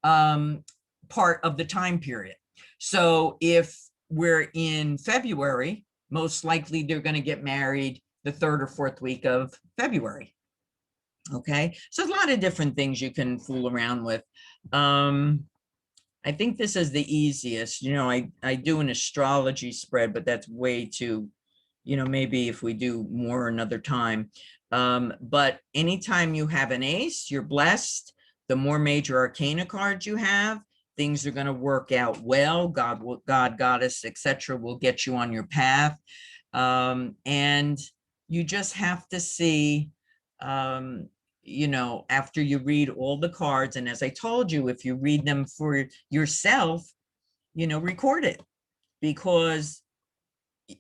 part of the time period. So if we're in February, most likely they're going to get married the 3rd or 4th week of February. Okay, so a lot of different things you can fool around with. I think this is the easiest. You know, I do an astrology spread, but that's way too, you know, maybe if we do more another time. But anytime you have an ace, you're blessed. The more major arcana cards you have, things are going to work out well. God, goddess, etc., will get you on your path. And you just have to see, you know, after you read all the cards, and as I told you, if you read them for yourself, you know, record it, because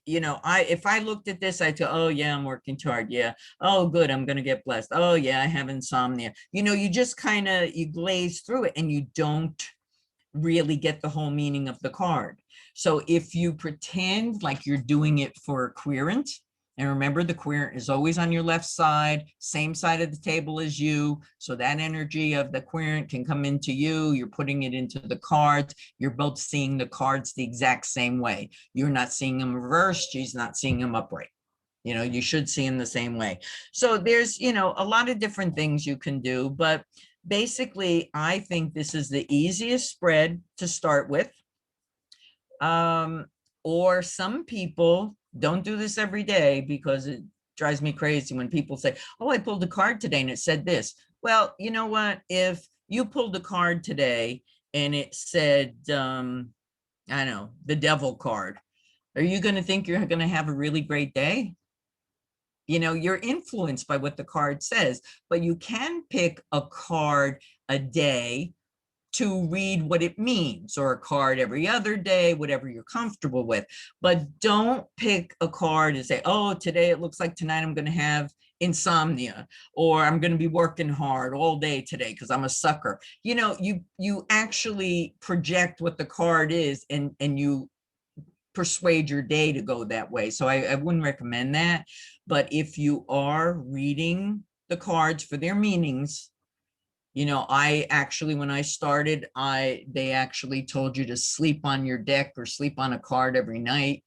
you know, if I looked at this, I'd go, oh yeah, I'm working hard. Yeah. Oh, good. I'm going to get blessed. Oh yeah, I have insomnia. You know, you just kind of, you glaze through it and you don't really get the whole meaning of the card. So if you pretend like you're doing it for a querent, and remember, the querent is always on your left side, same side of the table as you. So that energy of the querent can come into you. You're putting it into the cards. You're both seeing the cards the exact same way. You're not seeing them reversed. She's not seeing them upright. You know, you should see them the same way. So there's, you know, a lot of different things you can do. But basically, I think this is the easiest spread to start with. Or some people don't do this every day, because it drives me crazy when people say, oh, I pulled a card today and it said this. Well, you know what? If you pulled a card today and it said, I don't know, the devil card, are you going to think you're going to have a really great day? You know, you're influenced by what the card says, but you can pick a card a day to read what it means, or a card every other day, whatever you're comfortable with. But don't pick a card and say, oh, today it looks like tonight I'm going to have insomnia, or I'm going to be working hard all day today because I'm a sucker. You know, you actually project what the card is, and you persuade your day to go that way. So I wouldn't recommend that. But if you are reading the cards for their meanings, you know, I actually, when I started, they actually told you to sleep on your deck or sleep on a card every night.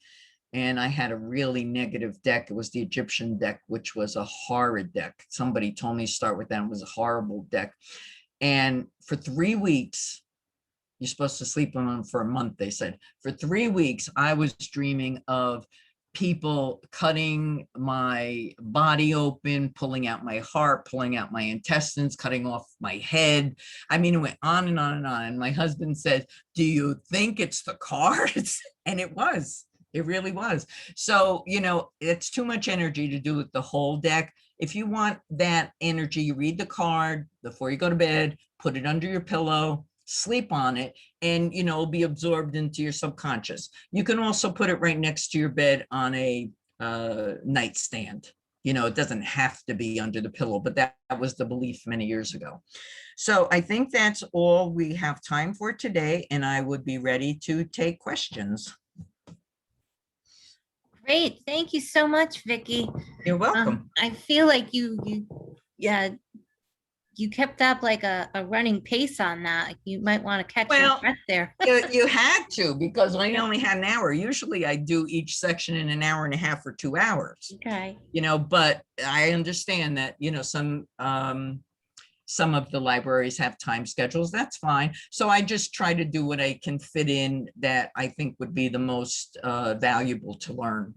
And I had a really negative deck. It was the Egyptian deck, which was a horrid deck. Somebody told me to start with that. It was a horrible deck. And for 3 weeks, you're supposed to sleep on them for a month, they said. For 3 weeks, I was dreaming of people cutting my body open, pulling out my heart, pulling out my intestines, cutting off my head. I mean, it went on and on and on. And my husband said, do you think it's the cards? And it was. It really was. So, you know, it's too much energy to do with the whole deck. If you want that energy, you read the card before you go to bed, put it under your pillow, sleep on it, and, you know, it'll be absorbed into your subconscious. You can also put it right next to your bed on a nightstand. You know, it doesn't have to be under the pillow, but that was the belief many years ago. So I think that's all we have time for today, and I would be ready to take questions. Great. Thank you so much, Vikki. You're welcome. I feel like you kept up like a running pace on that. Like, you might want to catch your breath there. you had to, because I only had an hour. Usually I do each section in an hour and a half or 2 hours. Okay. You know, but I understand that, you know, some of the libraries have time schedules. That's fine. So I just try to do what I can fit in that I think would be the most valuable to learn.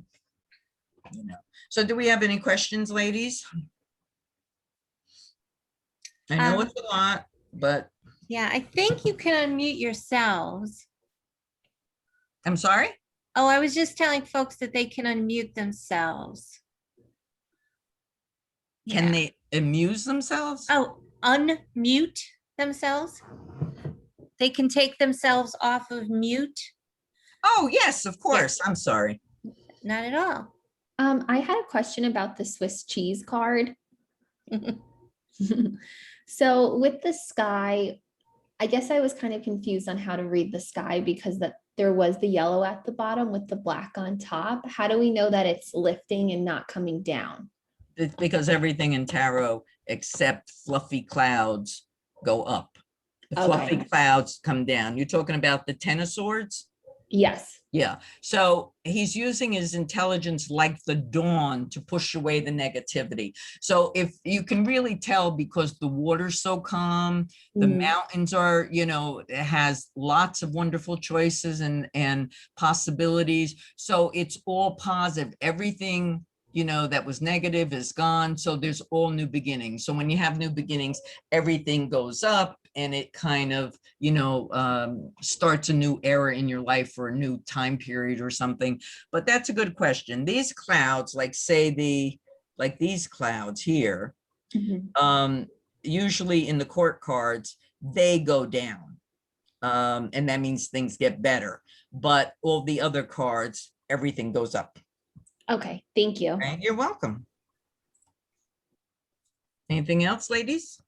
You know. So do we have any questions, ladies? I know it's a lot, but. Yeah, I think you can unmute yourselves. I'm sorry? Oh, I was just telling folks that they can unmute themselves. Can they amuse themselves? Oh, unmute themselves? They can take themselves off of mute? Oh, yes, of course. Yes. I'm sorry. Not at all. I had a question about the Swiss cheese card. So with the sky, I guess I was kind of confused on how to read the sky, because there was the yellow at the bottom with the black on top. How do we know that it's lifting and not coming down? It's because everything in tarot except fluffy clouds go up. The fluffy clouds come down. You're talking about the Ten of Swords? Yes. Yeah. So he's using his intelligence like the dawn to push away the negativity. So if you can really tell, because the water's so calm, the Mm. mountains are, it has lots of wonderful choices and possibilities. So it's all positive. Everything, that was negative is gone. So there's all new beginnings. So when you have new beginnings, everything goes up and it kind of, starts a new era in your life or a new time period or something. But that's a good question. These clouds, like these clouds here, Mhm. usually in the court cards, they go down. And that means things get better. But all the other cards, everything goes up. Okay, thank you. Okay, you're welcome. Anything else, ladies?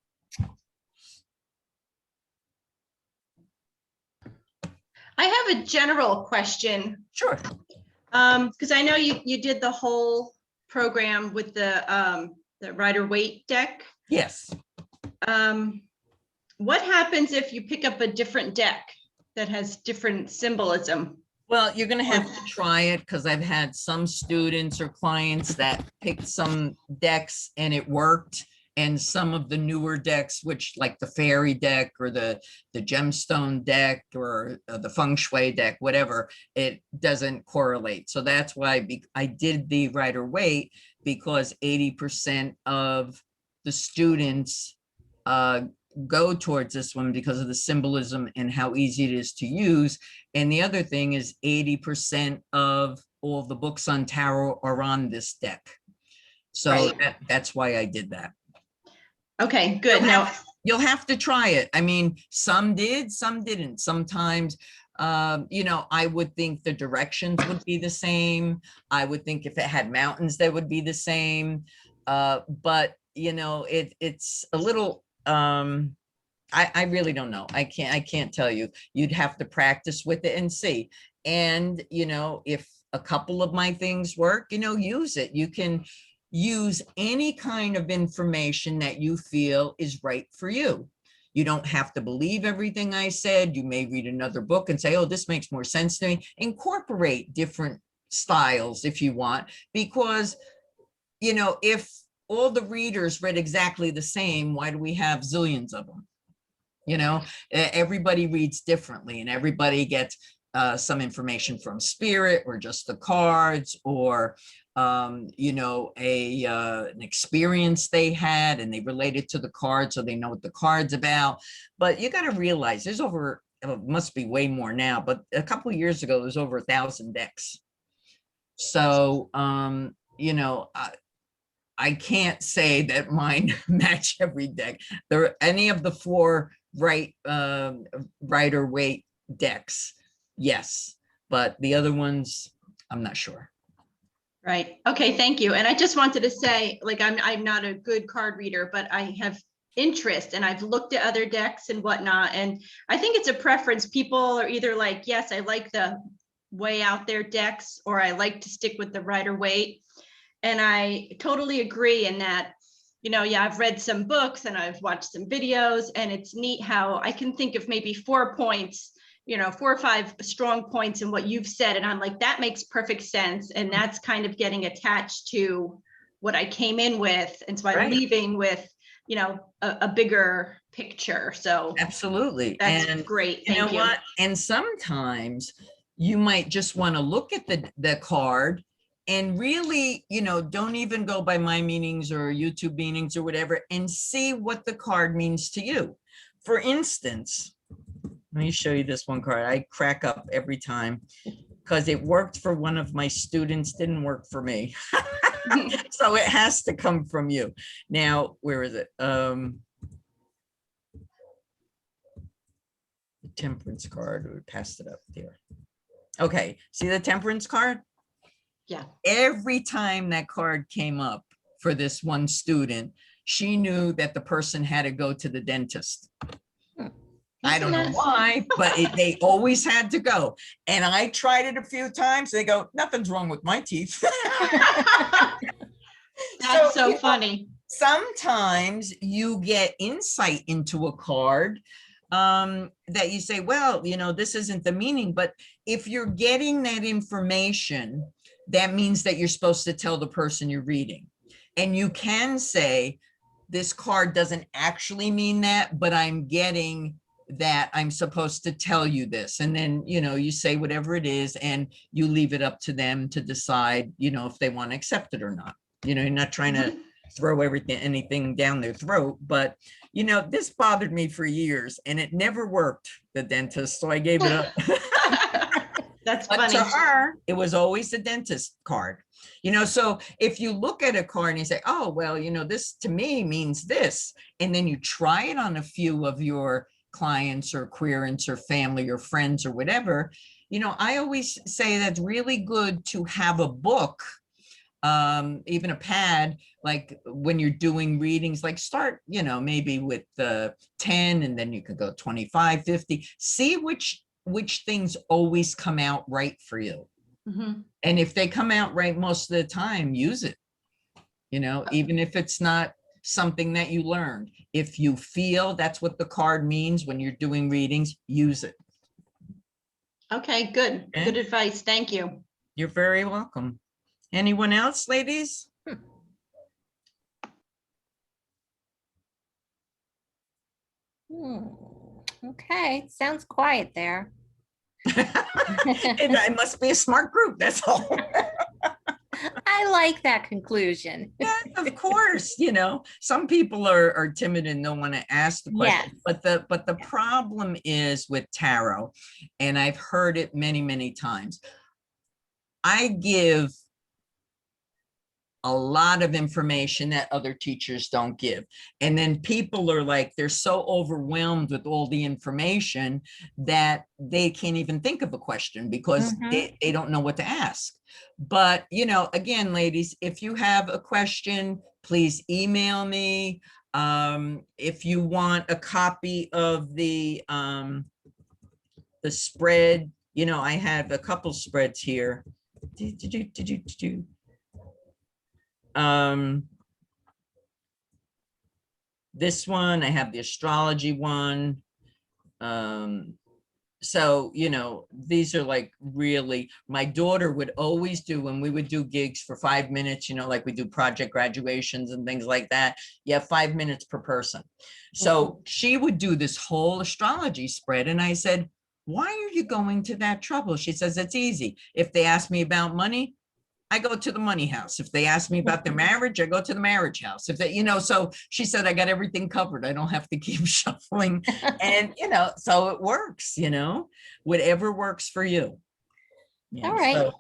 I have a general question, Sure. because I know you did the whole program with the Rider-Waite deck. Yes. What happens if you pick up a different deck that has different symbolism? Well, you're going to have to try it, because I've had some students or clients that picked some decks and it worked. And some of the newer decks, which like the fairy deck or the gemstone deck or the feng shui deck, whatever, it doesn't correlate. So that's why I did the Rider-Waite, because 80% of the students go towards this one because of the symbolism and how easy it is to use. And the other thing is 80% of all the books on tarot are on this deck. So Right. that's why I did that. Okay, good. Now, You'll have to try it. I mean, some did, some didn't. Sometimes, I would think the directions would be the same. I would think if it had mountains, they would be the same. But it's a little, I really don't know. I can't tell you. You'd have to practice with it and see. And, if a couple of my things work, use it. You can use any kind of information that you feel is right for you. You don't have to believe everything I said. You may read another book and say, oh, this makes more sense to me. Incorporate different styles if you want, because, if all the readers read exactly the same, why do we have zillions of them? Everybody reads differently, and everybody gets some information from spirit or just the cards, or an experience they had and they relate it to the card, so they know what the card's about. But you got to realize there's must be way more now, but a couple of years ago there's over 1,000 decks. So I can't say that mine match every deck. There any of the 4 Rider-Waite decks, yes, but the other ones, I'm not sure. right. Okay, thank you. And I just wanted to say, like, I'm not a good card reader, but I have interest and I've looked at other decks and whatnot. And I think it's a preference. People are either like, yes, I like the way out there decks, or I like to stick with the Rider-Waite. And I totally agree in that, yeah, I've read some books and I've watched some videos, and it's neat how I can think of maybe 4 points, 4 or 5 strong points in what you've said. And I'm like, that makes perfect sense. And that's kind of getting attached to what I came in with. And so I'm Right. leaving with, a bigger picture. So Absolutely. that's And great. you know Thank you. what? And sometimes you might just want to look at the card and really, don't even go by my meanings or YouTube meanings or whatever, and see what the card means to you. For instance, let me show you this one card. I crack up every time because it worked for one of my students, didn't work for me. So it has to come from you. Now, where is it? The temperance card, we passed it up there. Okay, see the temperance card? Yeah. Every time that card came up for this one student, she knew that the person had to go to the dentist. I don't know why, but they always had to go. And I tried it a few times. They go, nothing's wrong with my teeth. That's so funny. Sometimes you get insight into a card that you say, well, this isn't the meaning, but if you're getting that information, that means that you're supposed to tell the person you're reading. And you can say, this card doesn't actually mean that, but I'm getting that I'm supposed to tell you this. And then, you say whatever it is, and you leave it up to them to decide, if they want to accept it or not. You're not trying to throw anything down their throat, but this bothered me for years and it never worked, the dentist, so I gave it up. That's But funny. to her, it was always the dentist card. So if you look at a card and you say, oh, well, this to me means this, and then you try it on a few of your clients or querents or family or friends or whatever, I always say that's really good to have a book, even a pad, like when you're doing readings, like start, maybe with 10, and then you could go 25, 50, see which things always come out right for you. Mhm. And if they come out right most of the time, use it, even if it's not something that you learned. If you feel that's what the card means when you're doing readings, use it. Okay, good. Okay. Good advice. Thank you. You're very welcome. Anyone else, ladies? Okay, sounds quiet there. It must be a smart group, that's all. I like that conclusion. Yes, of course, some people are timid and don't want to ask the question. Yes. But the problem is with tarot, and I've heard it many, many times. I give a lot of information that other teachers don't give. And then people are like, they're so overwhelmed with all the information that they can't even think of a question because they don't know what to ask. But, again, ladies, if you have a question, please email me. If you want a copy of the spread, I have a couple spreads here. This one, I have the astrology one. So, these are like really, my daughter would always do when we would do gigs for 5 minutes, like we do project graduations and things like that. You have 5 minutes per person. So she would do this whole astrology spread. And I said, why are you going to that trouble? She says, it's easy. If they ask me about money, I go to the money house. If they ask me about their marriage, I go to the marriage house. If they, so she said, I got everything covered. I don't have to keep shuffling. And, so it works, whatever works for you. All right. So,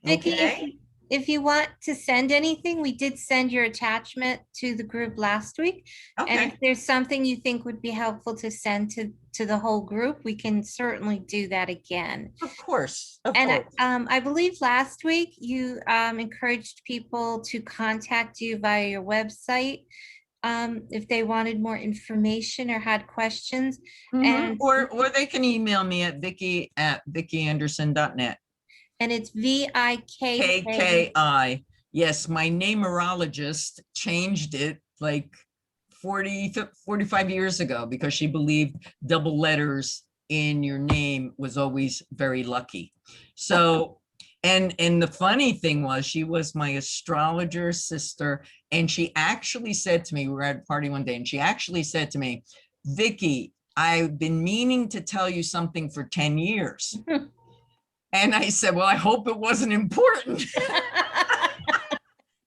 Vikki, okay. if you want to send anything, we did send your attachment to the group last week. Okay. And if there's something you think would be helpful to send to the whole group, we can certainly do that again. Of course. Of And course. I believe last week you encouraged people to contact you via your website if they wanted more information or had questions. And or they can email me at Vikki@VikkiAnderson.net. And it's VIKKI. KKI. Yes, my numerologist changed it like 45 years ago because she believed double letters in your name was always very lucky. So, and the funny thing was, she was my astrologer sister, and she actually said to me, we were at a party one day, and she actually said to me, Vikki, I've been meaning to tell you something for 10 years. And I said, well, I hope it wasn't important.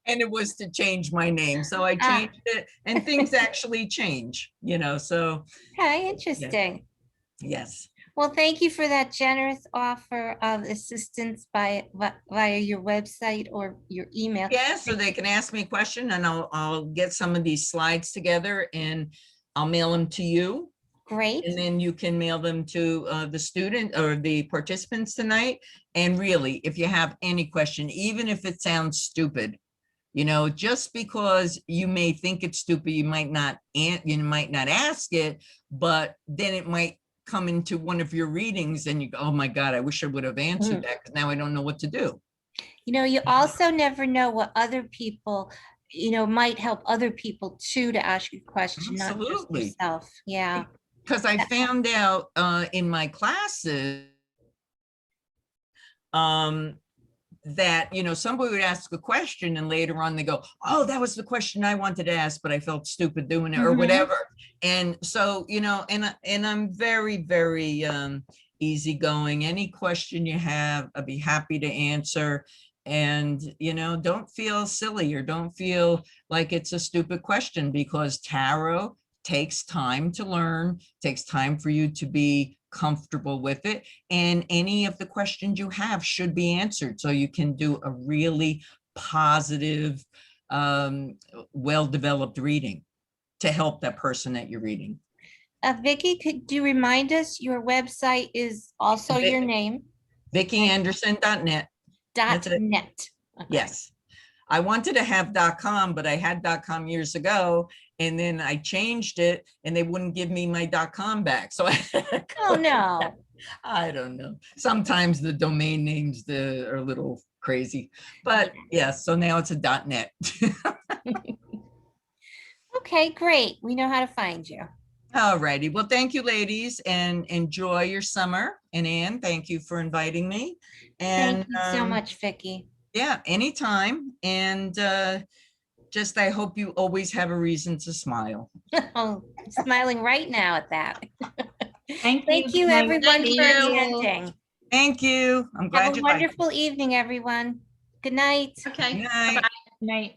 And it was to change my name. So I changed it, and things actually change, so. Okay, interesting. Yes. Well, thank you for that generous offer of assistance via your website or your email. Yeah, so they can ask me a question, and I'll get some of these slides together and I'll mail them to you. Great. And then you can mail them to the student or the participants tonight. And really, if you have any question, even if it sounds stupid, just because you may think it's stupid, you might not ask it, but then it might come into one of your readings and you go, oh my God, I wish I would have answered that, because now I don't know what to do. You also never know what other people, might help other people too to ask you a question, not just Absolutely. yourself. Yeah. because I found out in my classes that, somebody would ask a question and later on they go, oh, that was the question I wanted to ask, but I felt stupid doing it or Mhm. whatever. And so, and I'm very, very easygoing. Any question you have, I'd be happy to answer. And, don't feel silly or don't feel like it's a stupid question, because tarot takes time to learn, takes time for you to be comfortable with it. And any of the questions you have should be answered, so you can do a really positive, well-developed reading to help that person that you're reading. Vikki, could you remind us your website is also your name? VikkiAnderson.net. That's it. .net. Okay. Yes. I wanted to have .com, but I had .com years ago, and then I changed it and they wouldn't give me my .com back. So Oh, no. I don't know. Sometimes the domain names are a little crazy, but yeah, so now it's a .net. Okay, great. We know how to find you. All righty. Well, thank you, ladies, and enjoy your summer. And Anne, thank you for inviting me. And Thank you so much, Vikki. yeah, anytime. And just, I hope you always have a reason to smile. Oh, I'm smiling right now at that. Thank Thank you. you, Good night. everyone, Thank for you. attending. Thank you. I'm glad Have a you liked it. wonderful evening, everyone. Good night. Okay. Good night. Bye-bye. Night.